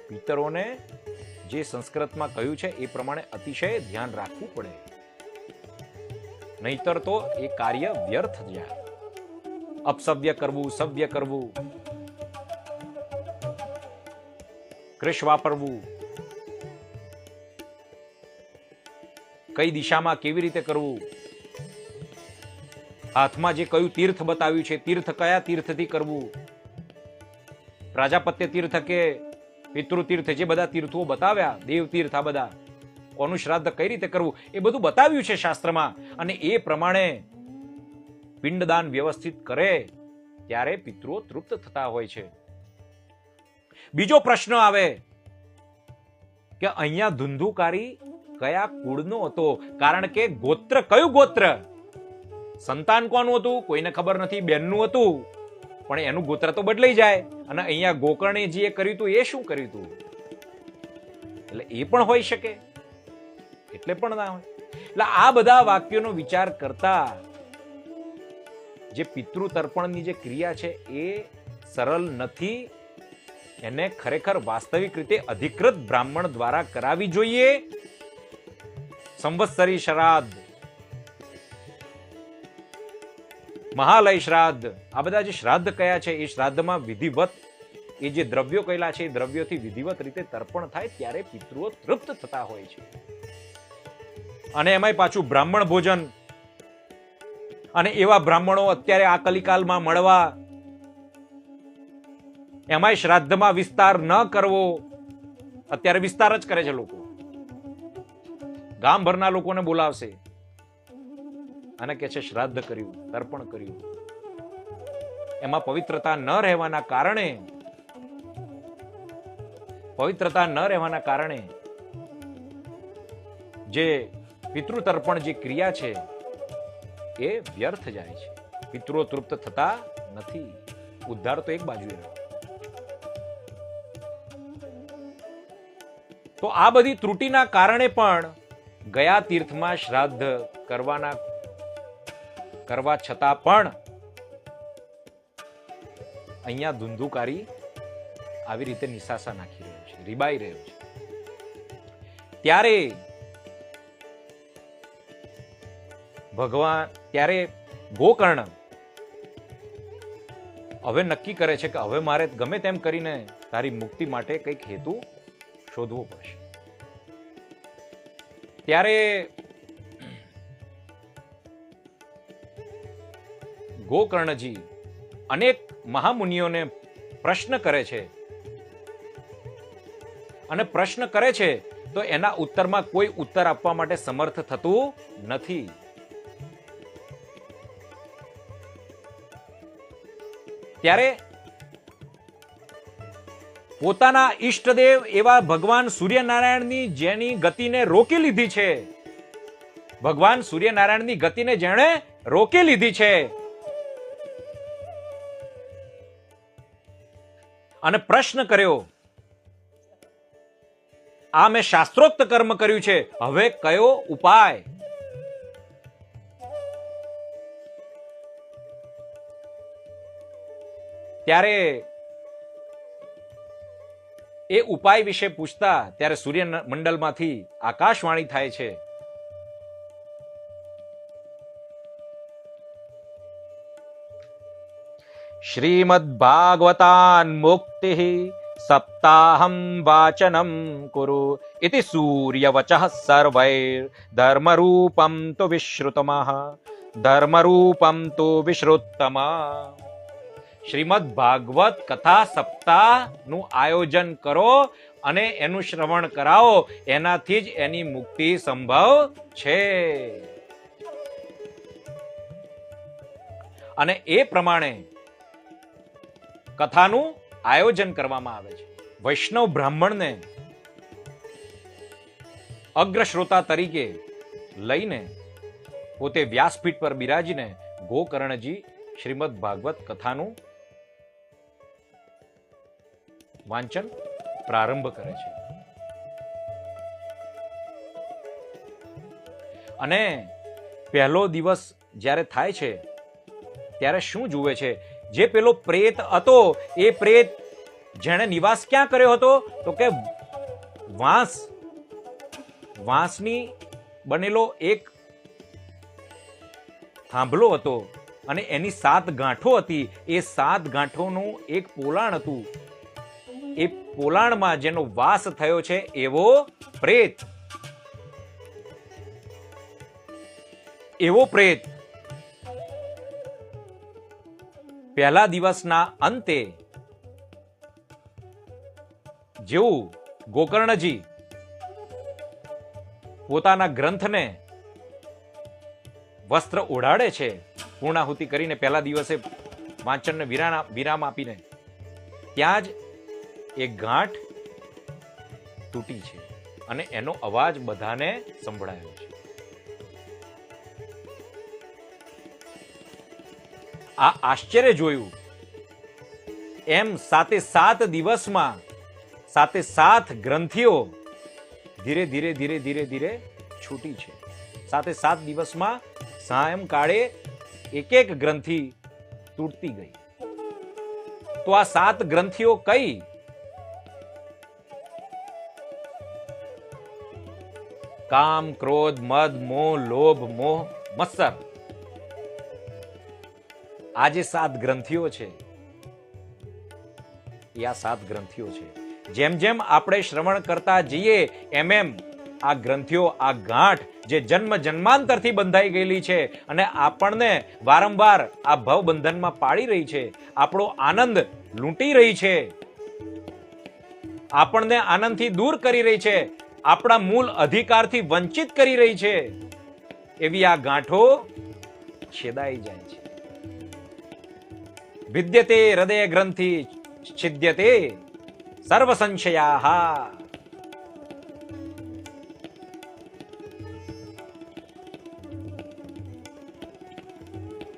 પિતરોને જે સંસ્કૃતમાં કહ્યું છે એ પ્રમાણે અતિશય ધ્યાન રાખવું પડે, નહીતર તો એ કાર્ય વ્યર્થ જાય. અપસવ્ય કરવું, સવ્ય કરવું, કૃષ વાપરવું, કઈ દિશામાં કેવી રીતે કરવું, હાથમાં જે કયું તીર્થ બતાવ્યું છે, તીર્થ કયા તીર્થથી કરવું, પ્રાજાપત્ય તીર્થ કે પિતૃ તીર્થ, જે બધા તીર્થો બતાવ્યા, દેવ તીર્થ, આ બધા કોનું શ્રાદ્ધ કઈ રીતે કરવું એ બધું બતાવ્યું છે શાસ્ત્રમાં. અને એ પ્રમાણે પિંડદાન વ્યવસ્થિત કરે ત્યારે પિતૃઓ તૃપ્ત થતા હોય છે. બીજો પ્રશ્ન આવે કે અહીંયા ધુંધુકારી કયા કુળનો હતો? કારણ કે ગોત્ર, કયું ગોત્ર? સંતાન કોનું હતું કોઈને ખબર નથી, બેનનું હતું, પણ એનું ગોત્ર તો બદલાઈ જાય. અને અહીંયા ગોકર્ણજીએ કર્યું હતું એ શું કર્યું હતું? એટલે એ પણ હોઈ શકે, એટલે પણ ના હોય. એટલે આ બધા વાક્યોનો વિચાર કરતા જે પિતૃ તર્પણની જે ક્રિયા છે એ સરળ નથી. એને ખરેખર વાસ્તવિક રીતે અધિકૃત બ્રાહ્મણ દ્વારા કરાવી જોઈએ. સંવત્સરી શ્રાદ્ધ, મહાલય શ્રાદ્ધ, આ બધા જે શ્રાદ્ધ કયા છે એ શ્રાદ્ધમાં વિધિવત એ જે દ્રવ્યો કહેલા છે એ દ્રવ્યોથી વિધિવત રીતે તર્પણ થાય ત્યારે પિતૃઓ તૃપ્ત થતા હોય છે. અને એમાંય પાછું બ્રાહ્મણ ભોજન. અને એવા બ્રાહ્મણો અત્યારે આ કલિકાલમાં મળવા એમાંય શ્રાદ્ધમાં વિસ્તાર ન કરવો. અત્યારે વિસ્તાર જ કરે છે લોકો. ગામભરના લોકોને બોલાવશે અને કે છે શ્રાદ્ધ કર્યું, તર્પણ કર્યું. એમાં પવિત્રતા ન રહેવાના કારણે જે પિતૃ તર્પણ જે ક્રિયા છે એ વ્યર્થ જાય છે. પિતૃઓ તૃપ્ત થતા નથી. ઉદ્ધાર તો એક બાજુએ રહ્યો. તો આ બધી ત્રુટિના કારણે પણ ગયા તીર્થમાં શ્રાદ્ધ કરવા છતાં પણ અહીંયા ધુંધુકારી આવી રીતે નિશાસા નાખી રહ્યો છે, રીબાઈ રહ્યો છે. ત્યારે ગોકર્ણ હવે નક્કી કરે છે કે હવે મારે ગમે તેમ કરીને તારી મુક્તિ માટે કંઈક હેતુ શોધવો પડશે. ત્યારે ગોકર્ણજી અનેક મહામુનિઓને પ્રશ્ન કરે છે, અને પ્રશ્ન કરે છે તો એના ઉત્તરમાં કોઈ ઉત્તર આપવા માટે સમર્થ થતું નથી. ત્યારે પોતાના ઈષ્ટદેવ એવા ભગવાન સૂર્યનારાયણની જેની ગતિને રોકી લીધી છે, ભગવાન સૂર્યનારાયણની ગતિને જેણે રોકી લીધી છે અને પ્રશ્ન કર્યો, આ મેં શાસ્ત્રોક્ત કર્મ કર્યું છે, હવે કયો ઉપાય? ત્યારે એ ઉપાય વિશે પૂછતા ત્યારે સૂર્યમંડળમાંથી આકાશવાણી થાય છે. શ્રીમદ્ભાગવતાન મુક્તિ સપ્તાહમ વાચનમ કુરુ ઇતિ સૂર્યવચઃ સર્વૈર ધર્મરૂપમ તો વિશ્રુતમ. શ્રીમદ ભાગવત કથા સપ્તાહનું આયોજન કરો અને એનું શ્રવણ કરાવો, એનાથી જ એની મુક્તિ સંભવ છે. અને એ પ્રમાણે કથાનું આયોજન કરવામાં આવે છે. વૈષ્ણવ બ્રાહ્મણને અગ્રશ્રોતા તરીકે લઈને પોતે વ્યાસપીઠ પર બિરાજીને ગોકર્ણજી શ્રીમદ ભાગવત કથાનું વાંચન પ્રારંભ કરે છે. અને પહેલો દિવસ જ્યારે થાય છે ત્યારે શું જુએ છે? જે પેલો પ્રેત હતો એ પ્રેત જેણે નિવાસ ક્યાં કર્યો હતો તો કે વાંસની બનેલો એક થાંભલો હતો અને એની 7 ગાંઠો હતી. એ 7 ગાંઠોનું એક પોલાણ હતું. એ પોલાણમાં જેનો વાસ થયો છે એવો પ્રેત પહેલા દિવસના અંતે જેવું ગોકર્ણજી પોતાના ગ્રંથને વસ્ત્ર ઓઢાડે છે, પૂર્ણાહુતિ કરીને પહેલા દિવસે વાંચનને વિરામ આપીને, ત્યાં જ એક ગાંઠ તૂટી છે અને એનો અવાજ બધાને સંભળાયો છે. આ આશ્ચર્ય જોયું. એમ 7 દિવસમાં 7 ગ્રંથિઓ ધીરે ધીરે છૂટી છે. 7 દિવસમાં સાયંકાળે એક ગ્રંથિ તૂટતી ગઈ. તો આ 7 ગ્રંથિઓ કઈ? કામ, ક્રોધ, મદ, મોહ, લોભ, મોહ, મત્સર. આ જે 7 ગ્રંથિઓ છે એ આ 7 ગ્રંથિઓ છે. જેમ જેમ આપણે શ્રવણ કરતા જઈએ એમ આ ગ્રંથિઓ, આ ગાંઠ જે જન્મ જન્માંતરથી બંધાઈ ગયેલી છે અને આપણને વારંવાર આ ભવ બંધનમાં પાડી રહી છે, આપણો આનંદ લૂંટી રહી છે, આપણને આનંદથી દૂર કરી રહી છે, આપણા મૂળ અધિકારથી વંચિત કરી રહી છે, એવી આ ગાંઠો છેદાઈ જાય છે. વિદ્યતે હૃદય ગ્રંથિ છિદ્યતે સર્વ સંશયાહ.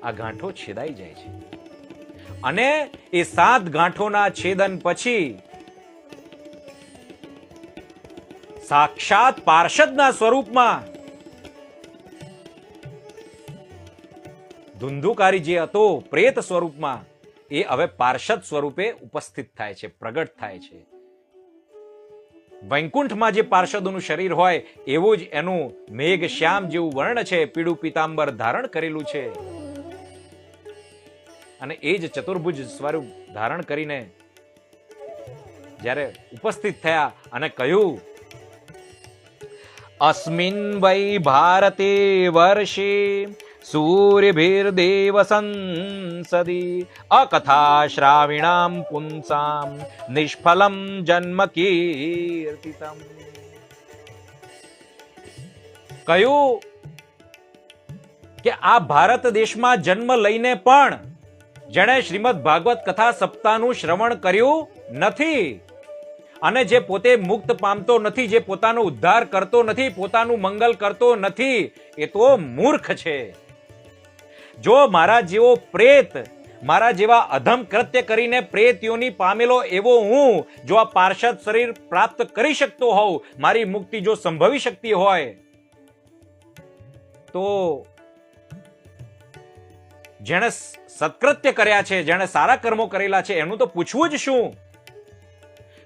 આ ગાંઠો છેદાઈ જાય છે અને એ 7 ગાંઠોના છેદન પછી સાક્ષાત પાર્ષદના સ્વરૂપમાં ધુંધુકારી જે હતો પ્રેત સ્વરૂપમાં, એ હવે પાર્ષદ સ્વરૂપે ઉપસ્થિત થાય છે, પ્રગટ થાય છે. વૈકુંઠમાં જે પાર્ષદોનું શરીર હોય એવું જ એનું મેઘ શ્યામ જેવું વર્ણ છે, પીળું પીતાંબર ધારણ કરેલું છે અને એ જ ચતુર્ભુજ સ્વરૂપ ધારણ કરીને જ્યારે ઉપસ્થિત થયા અને કહ્યું, અસ્મિન વૈ ભારતે વર્ષે સૂર્યભિર્દેવ સંસદી અકથા શ્રાવિણામ પુંસામ નિષ્ફલમ જન્મ કીર્તિતમ. કહ્યું કે આ ભારત દેશમાં જન્મ લઈને પણ જેણે શ્રીમદ ભાગવત કથા સપ્તાહનું શ્રવણ કર્યું નથી અને જે પોતે મુક્ત પામતો નથી, જે પોતાનો ઉદ્ધાર કરતો નથી, પોતાનું મંગલ કરતો નથી, એ તો મૂર્ખ છે. જો મારા જેવો પ્રેત, મારા જેવા અધમ કૃત્ય કરીને પ્રેત યોની પામેલો એવો હું જો આ પાર્ષદ શરીર પ્રાપ્ત કરી શકતો હોઉં, મારી મુક્તિ જો સંભવી શકતી હોય, તો જેણે સત્કૃત્ય કર્યા છે, જેણે સારા કર્મો કરેલા છે, એનું તો પૂછવું જ શું.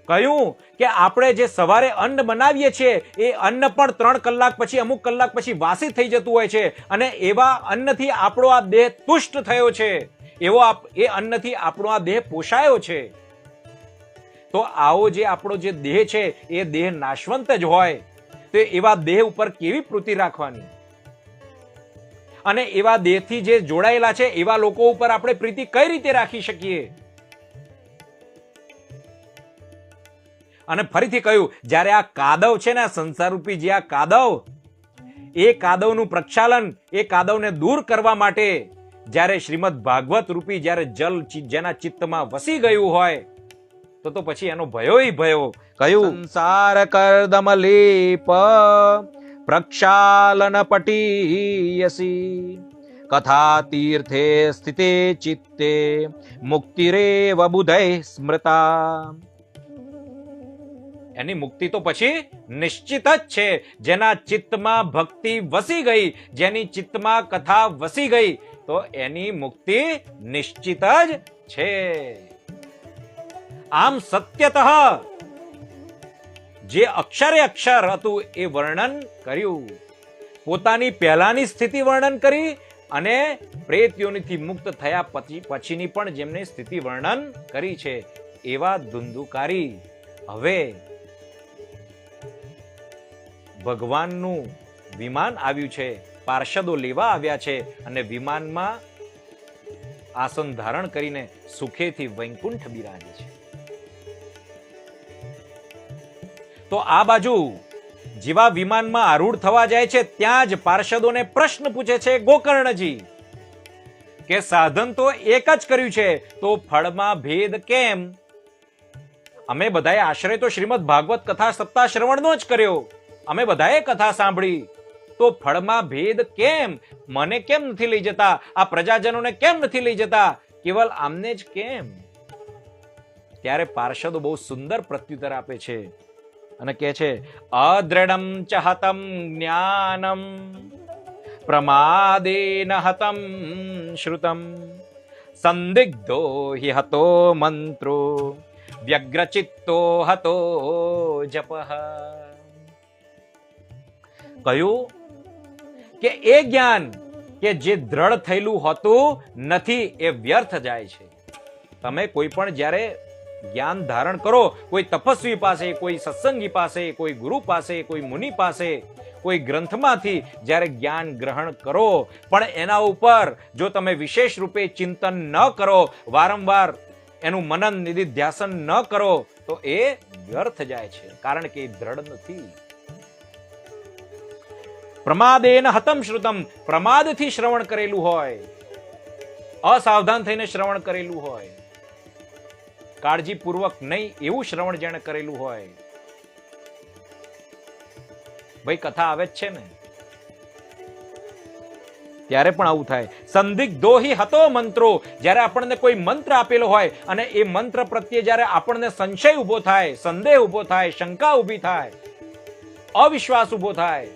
કહ્યું કે આપણે જે સવારે અન્ન બનાવીએ છીએ એ અન્ન પણ 3 કલાક પછી, અમુક કલાક પછી વાસી થઈ જતું હોય છે અને એવા અન્નથી આપણો આ દેહ તુષ્ટ થયો છે, એવો એ અન્નથી આપણો આ દેહ પોષાયો છે. તો આવો જે આપણો જે દેહ છે એ દેહ નાશવંત જ હોય તો એવા દેહ ઉપર કેવી પ્રીતિ રાખવાની? અને એવા દેહથી જે જોડાયેલા છે એવા લોકો ઉપર આપણે પ્રીતિ કઈ રીતે રાખી શકીએ? અને ફરીથી કહ્યું, જ્યારે આ કાદવ છે ને, સંસારરૂપી જે આ કાદવ, એ કાદવનું પ્રક્ષાલન, એ કાદવને દૂર કરવા માટે જ્યારે શ્રીમદ ભાગવત રૂપી જ્યારે જલ જેના ચિત્તમાં વસી ગયું હોય તો પછી એનો ભયોય ભયો. કહ્યું, સંસાર કર્દમ લેપ પ્રક્ષાલન પટીયસી કથા તીર્થે સ્થિતે ચિત્તે મુક્તિરેવ બુધૈ સ્મૃતા. એની મુક્તિ તો પછી નિશ્ચિત જ છે. જેના ચિત્તમાં ભક્તિ વસી ગઈ, જેની ચિત્તમાં કથા વસી ગઈ, તો એની મુક્તિ નિશ્ચિત જ છે. આમ સત્યતઃ જે અક્ષરે અક્ષર હતું એ વર્ણન કર્યું, પોતાની પહેલાની સ્થિતિ વર્ણન કરી અને પ્રેત યોનિથી મુક્ત થયા પછીની પણ જેમને સ્થિતિ વર્ણન કરી છે. એવા ધુંધુકારી હવે ભગવાનનું વિમાન આવ્યું છે, પાર્ષદો લેવા આવ્યા છે અને વિમાનમાં આસન ધારણ કરીને સુખેથી વૈકુંઠ બિરાજે છે. તો આ બાજુ જેવા વિમાનમાં આરૂઢ થવા જાય છે ત્યાં જ પાર્ષદોને પ્રશ્ન પૂછે છે ગોકર્ણજી કે સાધન તો એક જ કર્યું છે, તો ફળમાં ભેદ કેમ? અમે બધાએ આશ્રય તો શ્રીમદ ભાગવત કથા સપ્તાહ શ્રવણનો જ કર્યો, અમે બધાએ કથા સાંભળી, તો ફળમાં ભેદ કેમ? મને કેમ નથી લઈ જતા? આ પ્રજાજનોને કેમ નથી લઈ જતા? કેવલ આમને જ કેમ? ત્યારે પાર્ષદો બહુ સુંદર પ્રત્યુત્તર આપે છે અને કહે છે, અદ્રઢમ ચ હતમ જ્ઞાનમ પ્રમાદેન હતમ શ્રુતમ સંદિગ્ધો હિ હતો મંત્રો વ્યગ્રચિત્તો હતો જપઃ. કહ્યું કે એ જ્ઞાન કે જે દ્રઢ થયેલું હોતું નથી એ વ્યર્થ જાય છે. તમે કોઈ પણ જ્યારે જ્ઞાન ધારણ કરો, કોઈ તપસ્વી પાસે, કોઈ સત્સંગી પાસે, કોઈ ગુરુ પાસે, કોઈ મુનિ પાસે, કોઈ ગ્રંથમાંથી જ્યારે જ્ઞાન ગ્રહણ કરો, પણ એના ઉપર જો તમે વિશેષ રૂપે ચિંતન ન કરો, વારંવાર એનું મનન નિધિધ્યાસન ન કરો, તો એ વ્યર્થ જાય છે, કારણ કે એ દ્રઢ નથી. પ્રમાદેન હતમ શ્રુતમ, પ્રમાદથી શ્રવણ કરેલું હોય, અસાવધાન થઈને શ્રવણ કરેલું હોય, કાળજીપૂર્વક નહીં એવું શ્રવણ જેણે કરેલું હોય. ભાઈ કથા આવે જ છે ને, ત્યારે પણ આવું થાય. સંદિગ્ધોહી હતો મંત્રો, જ્યારે આપણને કોઈ મંત્ર આપેલો હોય અને એ મંત્ર પ્રત્યે જ્યારે આપણને સંશય ઉભો થાય, સંદેહ ઉભો થાય, શંકા ઉભી થાય, અવિશ્વાસ ઉભો થાય,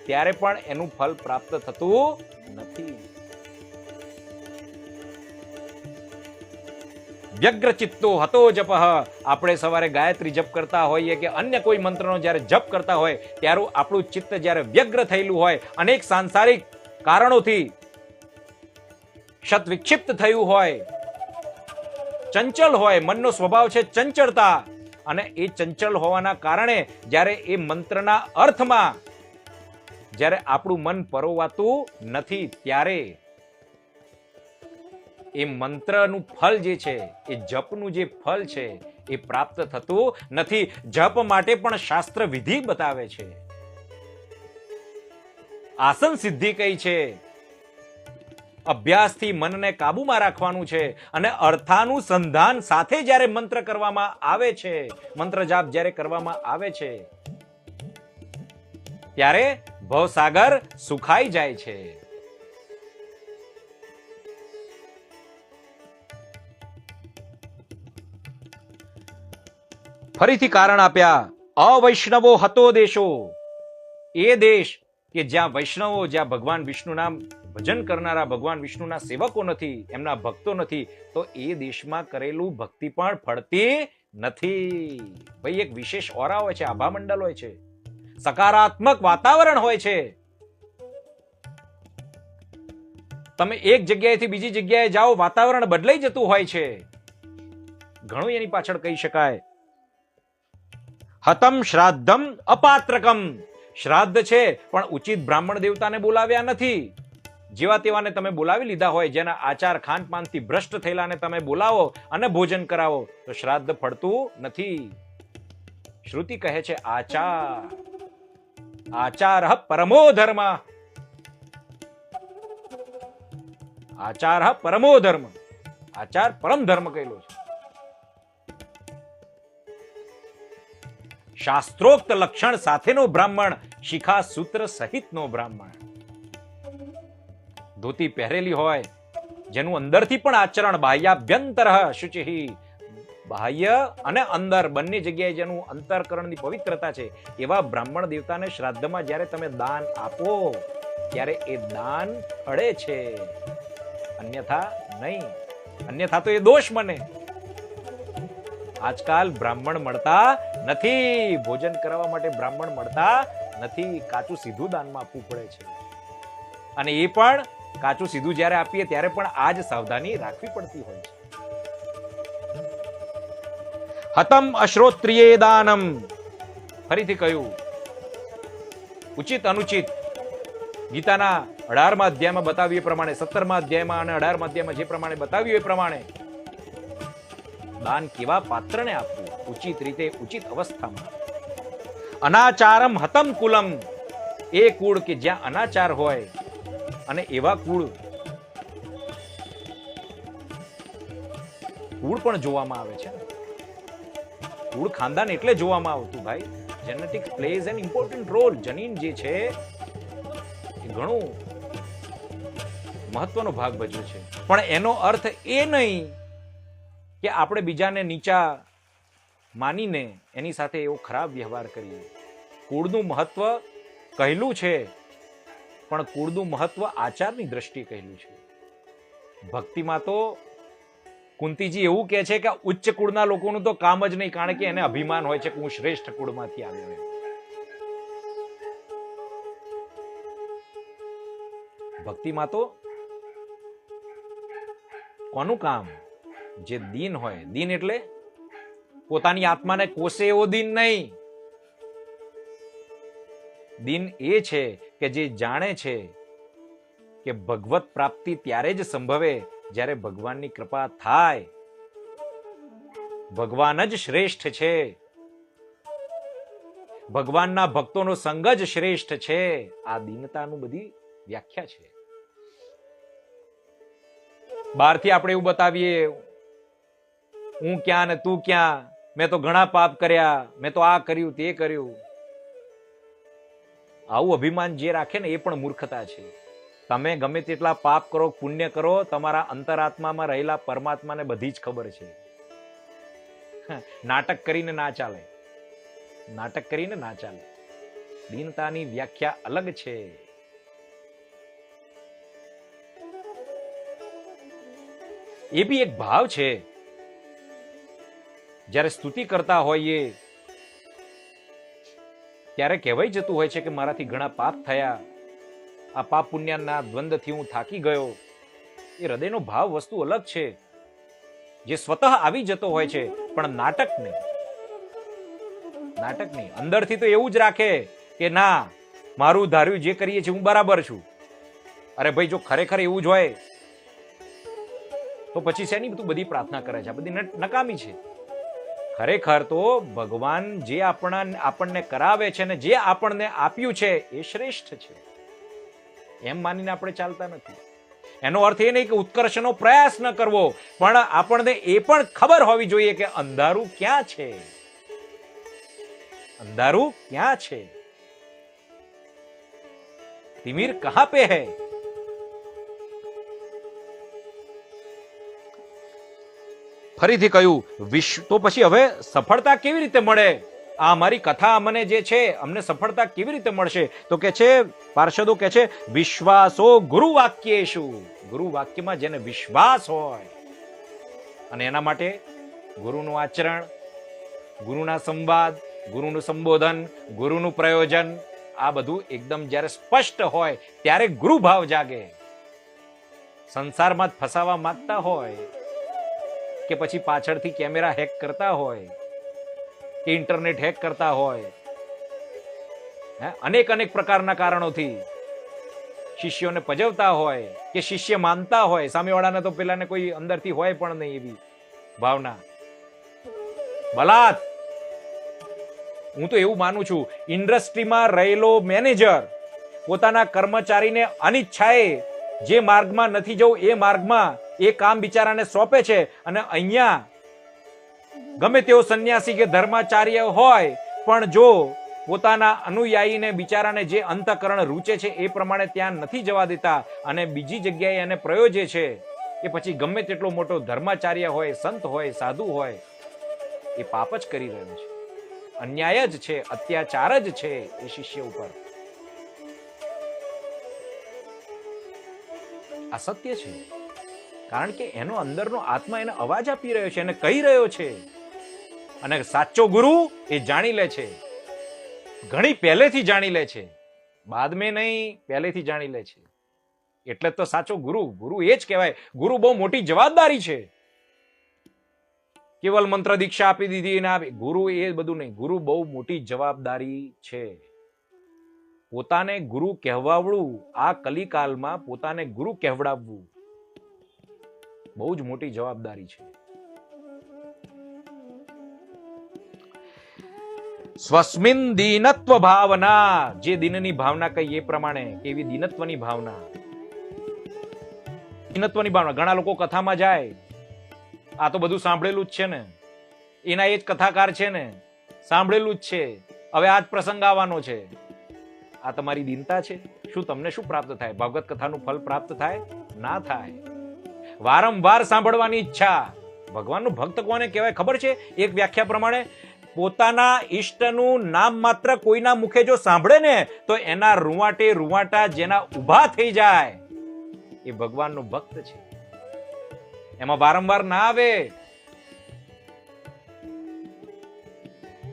ત્યારે પણ એનું ફળ પ્રાપ્ત થતું નથી. વ્યગ્ર ચિત્તો હતો જપ, આપણે સવારે ગાયત્રી જપ કરતા હોઈએ કે અન્ય કોઈ મંત્રનો જ્યારે જપ કરતા હોય, ત્યારે આપણું ચિત્ત જ્યારે વ્યગ્ર થયેલું હોય, અનેક સાંસારિક કારણોથી શત વિક્ષિપ્ત થયું હોય, ચંચલ હોય, મનનો સ્વભાવ છે ચંચળતા, અને એ ચંચલ હોવાના કારણે જ્યારે એ મંત્રના અર્થમાં જ્યારે આપણું મન પરોવાતું નથી, ત્યારે એ મંત્રનું ફળ જે છે, એ જપનું જે ફળ છે, એ પ્રાપ્ત થતું નથી. જપ માટે પણ શાસ્ત્ર વિધિ બતાવે છે, આસન સિદ્ધિ કઈ છે, અભ્યાસથી મનને કાબુમાં રાખવાનું છે, અને અર્થાનુસંધાન સાથે જ્યારે મંત્ર કરવામાં આવે છે, મંત્ર જાપ જ્યારે કરવામાં આવે છે, ત્યારે ભવસાગર સુખાઈ જાય છે. ફરીથી કારણ આપ્યા, અવૈષ્ણવો હતો દેશો, એ દેશ કે જ્યાં વૈષ્ણવો, જ્યાં ભગવાન વિષ્ણુના ભજન કરનારા, ભગવાન વિષ્ણુના સેવકો નથી, એમના ભક્તો નથી, તો એ દેશમાં કરેલું ભક્તિ પણ ફળતી નથી. ભાઈ એક વિશેષ ઓરા હોય છે, આભા મંડળ હોય છે, સકારાત્મક વાતાવરણ હોય છે. તમે એક જગ્યાએથી બીજી જગ્યાએ જાઓ, વાતાવરણ બદલાઈ જતું હોય છે. ઘણું એની પાછળ કહી શકાય. હતમ શ્રાદ્ધમ અપાત્રકમ, શ્રાદ્ધ છે પણ ઉચિત બ્રાહ્મણ દેવતાને બોલાવ્યા નથી. જેવા તેવાને તમે બોલાવી લીધા હોય, જેના આચાર ખાનપાનથી ભ્રષ્ટ થયેલાને તમે બોલાવો અને ભોજન કરાવો, તો શ્રાદ્ધ ફળતું નથી. શ્રુતિ કહે છે આચાર, આચાર પરમો ધર્મ, આચાર પરમો ધર્મ, આચાર પરમ ધર્મ કહેલો છે. શાસ્ત્રોક્ત લક્ષણ સાથેનો બ્રાહ્મણ, શિખા સૂત્ર સહિતનો બ્રાહ્મણ, ધોતી પહેરેલી હોય, જેનું અંદરથી પણ આચરણ, બાહ્યાભ્યંતર શુચિ, બાહ્ય અને અંદર બંને જગ્યાએ જેનું અંતરકરણની પવિત્રતા છે, એવા બ્રાહ્મણ દેવતાને શ્રાદ્ધમાં જ્યારે તમે દાન આપો, ત્યારે એ દાન ફળે છે, અન્યથા નહીં. અન્યથા તો એ દોષ બને. આજકાલ બ્રાહ્મણ મળતા નથી, ભોજન કરવા માટે બ્રાહ્મણ મળતા નથી, કાચું સીધું દાનમાં આપવું પડે છે. અને એ પણ કાચું સીધું જ્યારે આપીએ ત્યારે પણ આ જ સાવધાની રાખવી પડતી હોય છે. હતમ અશ્રોત્રિયે દાનમ, ફરીથી કહ્યું, ઉચિત અનુચિત ગીતાના 18મા અધ્યાયમાં બતાવ્યું એ પ્રમાણે, 17મા અધ્યાયમાં અને 18મા અધ્યાયમાં જે પ્રમાણે બતાવ્યું એ પ્રમાણે દાન કેવા પાત્રને આપવું, ઉચિત રીતે, ઉચિત અવસ્થામાં. અનાચારમ હતમ કુલમ, એ કુળ કે જ્યાં અનાચાર હોય, અને એવા કુળ પણ જોવામાં આવે છે. કુળ ખાનદાન એટલે જોવામાં આવતું ભાઈ, genetics plays an important role. જનીન જે છે એ ઘણું મહત્વનો ભાગ ભજવે છે. પણ એનો અર્થ એ નહીં કે આપણે બીજાને નીચા માનીને એની સાથે એવો ખરાબ વ્યવહાર કરીએ. કુળનું મહત્વ કહેલું છે, પણ કુળનું મહત્વ આચારની દ્રષ્ટિએ કહેલું છે. ભક્તિમાં તો કુંતીજી એવું કહે છે કે ઉચ્ચ કુળના લોકોનું તો કામ જ નહીં, કારણ કે એને અભિમાન હોય છે કે હું શ્રેષ્ઠ કુળમાંથી આવ્યો. ભક્તિમાં તો કોનું કામ? જે દીન હોય. દીન એટલે પોતાની આત્માને કોસે એવો દિન નહીં. દિન એ છે કે જે જાણે છે કે ભગવત પ્રાપ્તિ ત્યારે જ સંભવે જ્યારે ભગવાનની કૃપા થાય. ભગવાન જ શ્રેષ્ઠ છે, ભગવાનના ભક્તોનો સંગ જ શ્રેષ્ઠ છે. આ દીનતાનું બધી વ્યાખ્યા છે. બહારથી આપણે એવું બતાવીએ, હું ક્યાં ને તું ક્યાં, મેં તો ઘણા પાપ કર્યા, મેં તો આ કર્યું તે કર્યું. આવું અભિમાન જે રાખે ને એ પણ મૂર્ખતા છે. તમે ગમે તેટલા પાપ કરો, પુણ્ય કરો, તમારા અંતરાત્મામાં રહેલા પરમાત્માને બધી જ ખબર છે. નાટક કરીને ના ચાલે, નાટક કરીને ના ચાલે. દીનતાની વ્યાખ્યા અલગ છે. એ બી એક ભાવ છે. જ્યારે સ્તુતિ કરતા હોઈએ ત્યારે કહેવાય જતું હોય છે કે મારાથી ઘણા પાપ થયા, આ પાપ પુણ્યના દ્વંદ્વથી હું થાકી ગયો. એ હૃદયનો ભાવ વસ્તુ અલગ છે, જે સ્વતઃ આવી જતો હોય છે. પણ નાટક નહીં, નાટક નહીં. અંદરથી તો એવું જ રાખે કે ના, મારું ધાર્યું જે કરીએ છીએ હું બરાબર છું. અરે ભાઈ, જો ખરેખર એવું જ હોય તો પછી શેની તું બધી પ્રાર્થના કરે છે? આ બધી નકામી છે. ખરેખર તો ભગવાન જે આપણને કરાવે છે ને જે આપણને આપ્યું છે એ શ્રેષ્ઠ છે એમ માનીને આપણે ચાલતા નથી. એનો અર્થ એ નહીં કે ઉત્કર્ષનો પ્રયાસ ન કરવો, પણ આપણને એ પણ ખબર હોવી જોઈએ કે અંધારું ક્યાં છે, અંધારું ક્યાં છે, તિમિર કહા પે હૈ. ફરીથી કહ્યું, તો પછી હવે સફળતા કેવી રીતે મળે? આ અમારી કથા અમને જે છે, અમને સફળતા કેવી રીતે મળશે? તો કે છે, પાર્ષદો કે છે, વિશ્વાસો ગુરુ વાક્યેષુ. ગુરુ વાક્યમાં જેને વિશ્વાસ હોય અને એના માટે ગુરુનું આચરણ, ગુરુના સંવાદ, ગુરુનું સંબોધન, ગુરુનું પ્રયોજન, આ બધું એકદમ જ્યારે સ્પષ્ટ હોય ત્યારે ગુરુ ભાવ જાગે. સંસારમાં જ ફસાવા માંગતા હોય કે પછી પાછળથી કેમેરા હેક કરતા હોય કે ઇન્ટરનેટ હેક કરતા હોય, અનેક પ્રકારના કારણોથી શિષ્યોને પજવતા હોય કે શિષ્ય માનતા હોય, સામેવાળાને તો પેલાને કોઈ અંદરથી હોય પણ નહીં એવી ભાવના. બલાત, હું તો એવું માનું છું, ઇન્ડસ્ટ્રીમાં રહેલો મેનેજર પોતાના કર્મચારીને અનિચ્છાએ જે માર્ગમાં નથી જવું એ માર્ગમાં એ કામ બિચારાને સોંપે છે. અને અહીંયા ગમે તેવો સંન્યાસી કે ધર્માચાર્ય હોય પણ જો પોતાના અનુયાયીને બિચારાને જે અંતઃકરણ રૂચે છે એ પ્રમાણે ત્યાં નથી જવા દેતા અને બીજી જગ્યાએ એને પ્રયોજે છે, કે પછી ગમે તેટલો મોટો ધર્માચાર્ય હોય, સંત હોય, સાધુ હોય, એ પાપ જ કરી રહ્યો છે, અન્યાય જ છે, અત્યાચાર જ છે એ શિષ્ય ઉપર. આ સત્ય છે, કારણ કે એનો અંદરનો આત્મા એને અવાજ આપી રહ્યો છે, એને કહી રહ્યો છે. અને સાચો ગુરુ એ જાણી લે છે, ઘણી પહેલેથી જાણી લે છે, બાદ મેં નહીં, પહેલેથી જાણી લે છે. એટલે તો સાચો ગુરુ, ગુરુ એ જ કહેવાય. ગુરુ બહુ મોટી જવાબદારી છે. કેવલ મંત્ર દીક્ષા આપી દીધી ને ગુરુ એ બધું નહીં. ગુરુ બહુ મોટી જવાબદારી છે. પોતાને ગુરુ કહેવાવવું, આ કલિકાલમાં પોતાને ગુરુ કહેવડાવવું બહુ જ મોટી જવાબદારી છે. સ્વસ્મિન દીનત્વ ભાવના, જે દિનની ભાવના કહીએ એ પ્રમાણે, કેવી દીનત્વની ભાવના. દીનત્વની ભાવના. ઘણા લોકો કથામાં જાય, આ તો બધું સાંભળેલું જ છે ને, એના એ જ કથાકાર છે ને, સાંભળેલું જ છે, હવે આ જ પ્રસંગ આવવાનો છે. આ તમારી દીનતા છે? શું તમને શું પ્રાપ્ત થાય? ભાગવત કથાનું ફલ પ્રાપ્ત થાય? ના થાય. વારંવાર સાંભળવાની ઈચ્છા. ભગવાનનું ભક્ત કોને કહેવાય ખબર છે? એક વ્યાખ્યા પ્રમાણે, પોતાના ઈષ્ટનું નામ માત્ર કોઈના મુખે જો સાંભળે ને તો એના રૂવાટે રૂવાટા જેના ઉભા થઈ જાય એ ભગવાનનો ભક્ત છે. એમાં વારંવાર ના આવે.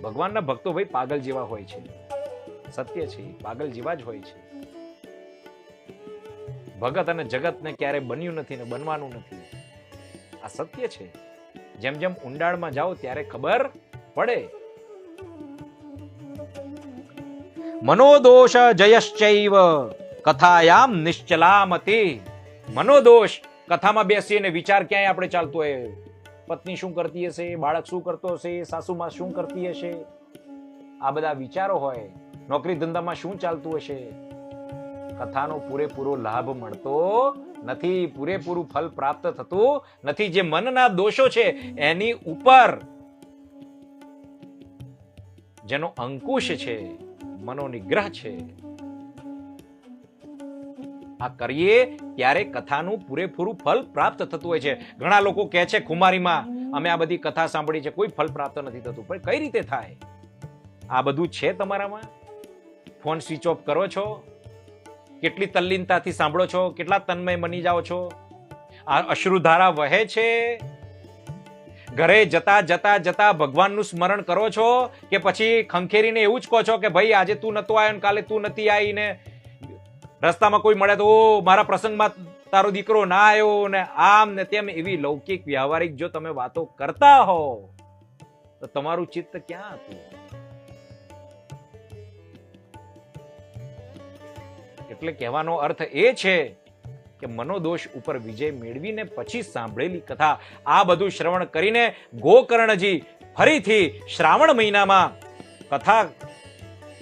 ભગવાનના ભક્તો ભાઈ પાગલ જેવા હોય છે, સત્ય છે, પાગલ જેવા જ હોય છે. ભગત અને જગતને ક્યારે બન્યું નથી ને બનવાનું નથી. આ સત્ય છે. જેમ જેમ ઊંડાણમાં જાઓ ત્યારે ખબર પડે. મનોદોષ જયશ્ચૈવ કથાયામ નિશ્ચલામતી. મનોદોષ, કથામાં બેસીને વિચાર ક્યાંય આપણે ચાલતો હોય, પત્ની શું કરતી હશે, બાળક શું કરતો હશે, સાસુમાં શું કરતી હશે, આ બધા વિચારો હોય, નોકરી ધંધામાં શું ચાલતું હશે. કથાનો પૂરેપૂરો લાભ મળતો નથી, પૂરેપૂરું ફલ પ્રાપ્ત થતું નથી. જે મનના દોષો છે એની ઉપર જેનો અંકુશ છે, મનોનિગ્રહ છે, આ કરીએ ત્યારે કથાનું પૂરેપૂરું ફલ પ્રાપ્ત થતું હોય છે. ઘણા લોકો કહે છે ખુમારીમાં અમે આ બધી કથા સાંભળી છે, કોઈ ફલ પ્રાપ્ત નથી થતું. પણ કઈ રીતે થાય? આ બધું છે તમારામાં? ફોન સ્વિચ ઓફ કરો છો? કેટલી તલ્લીનતાથી સાંભળો છો? કેટલા તન્મય બની જાઓ છો? આ અશ્રુધારા વહે છે? ઘરે જતા જતા જતા ભગવાનનું સ્મરણ કરો છો કે પછી ખંખેરીને એવું જ કહો છો કે ભાઈ આજે તું નતો આવ્યો ને કાલે તું નથી આવી ને રસ્તામાં કોઈ મળે તો ઓ મારા પ્રસંગમાં તારો દીકરો ના આવ્યો ને આમ ને તેમ, એવી લૌકિક વ્યવહારિક જો તમે વાતો કરતા હો તો તમારું ચિત્ત ક્યાં હતું? એટલે કહેવાનો અર્થ એ છે કે મનોદોષ ઉપર વિજય મેળવીને પછી સાંભળેલી કથા, આ બધું શ્રવણ કરીને ગોકર્ણજી ફરીથી શ્રાવણ મહિનામાં કથા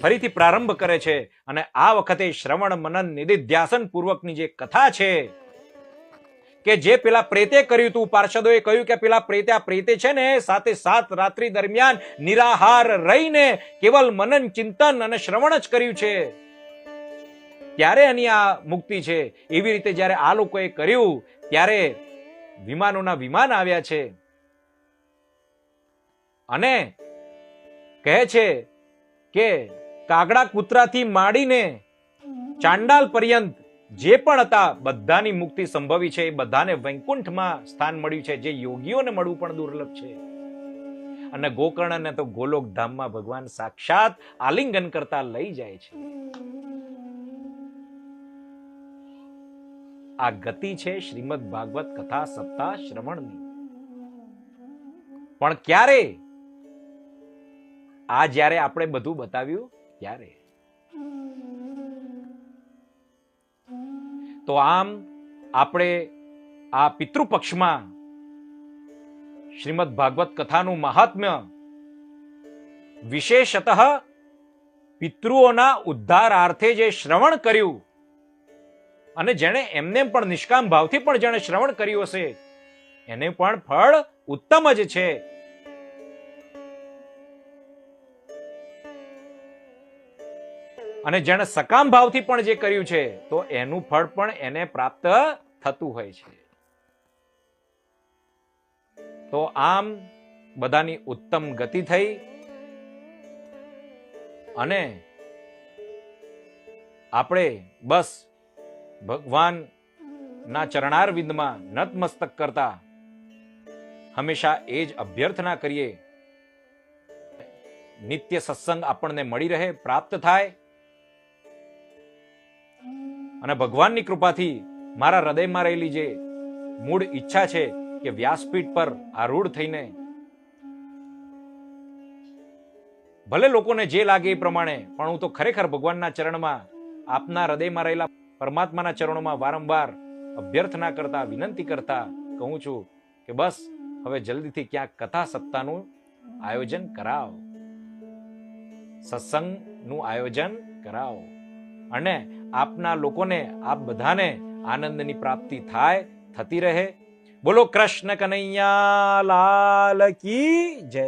ફરીથી પ્રારંભ કરે છે. અને આ વખતે શ્રવણ મનન નિધિધ્યાસન પૂર્વકની જે કથા છે કે જે પેલા પ્રેતે કર્યું હતું, પાર્ષદોએ કહ્યું કે પેલા પ્રેતે છે ને સાતે સાત રાત્રિ દરમિયાન નિરાહાર રહીને કેવલ મનન ચિંતન અને શ્રવણ જ કર્યું છે, ત્યારે એની આ મુક્તિ છે. એવી રીતે જ્યારે આ લોકોએ કર્યું ત્યારે વિમાનોના વિમાન આવ્યા છે અને કહે છે કે કાગડા કૂતરાથી માંડીને ચાંડાલ પર્યંત જે પણ હતા બધાની મુક્તિ સંભવી છે. એ બધાને વૈકુંઠમાં સ્થાન મળ્યું છે, જે યોગીઓને મળવું પણ દુર્લભ છે. અને ગોકર્ણને તો ગોલોક ધામમાં ભગવાન સાક્ષાત આલિંગન કરતા લઈ જાય છે. આ ગતિ છે શ્રીમદ ભાગવત કથા સપ્તાહ શ્રવણની. પણ ક્યારે? આ જ્યારે આપણે બધું બતાવ્યું ત્યારે. તો આમ આપણે આ પિતૃપક્ષમાં શ્રીમદ ભાગવત કથાનું મહાત્મ્ય વિશેષતઃ પિતૃઓના ઉદ્ધારાર્થે જે શ્રવણ કર્યું અને જેણે એમને પણ નિષ્કામ ભાવથી પણ જેણે શ્રવણ કર્યું હશે એને પણ ફળ ઉત્તમ જ છે. અને જેણે સકામ ભાવથી પણ જે કર્યું છે તો એનું ફળ પણ એને પ્રાપ્ત થતું હોય છે. તો આમ બધાની ઉત્તમ ગતિ થઈ અને આપણે બસ ભગવાનના ચરણારવિંદમાં નતમસ્તક કરતા હંમેશા એ જ અભ્યર્થના કરીએ નિત્ય સત્સંગ આપણને મળી રહે, પ્રાપ્ત થાય. અને ભગવાનની કૃપાથી મારા હૃદયમાં રહેલી જે મૂળ ઈચ્છા છે કે વ્યાસપીઠ પર આરૂઢ થઈને ભલે લોકોને જે લાગે એ પ્રમાણે, પણ હું તો ખરેખર ભગવાનના ચરણમાં, આપના હૃદયમાં રહેલા પરમાત્માના ચરણોમાં વારંવાર અભ્યર્થના કરતા, વિનંતી કરતા કહું છું કે બસ હવે જલ્દીથી ક્યાંક કથા સપ્તાહનું આયોજન કરાવો, સત્સંગનું આયોજન કરાવો અને આપના લોકોને, આપ બધાને આનંદની પ્રાપ્તિ થાય, થતી રહે. બોલો કૃષ્ણ કનૈયા લાલ કી જય.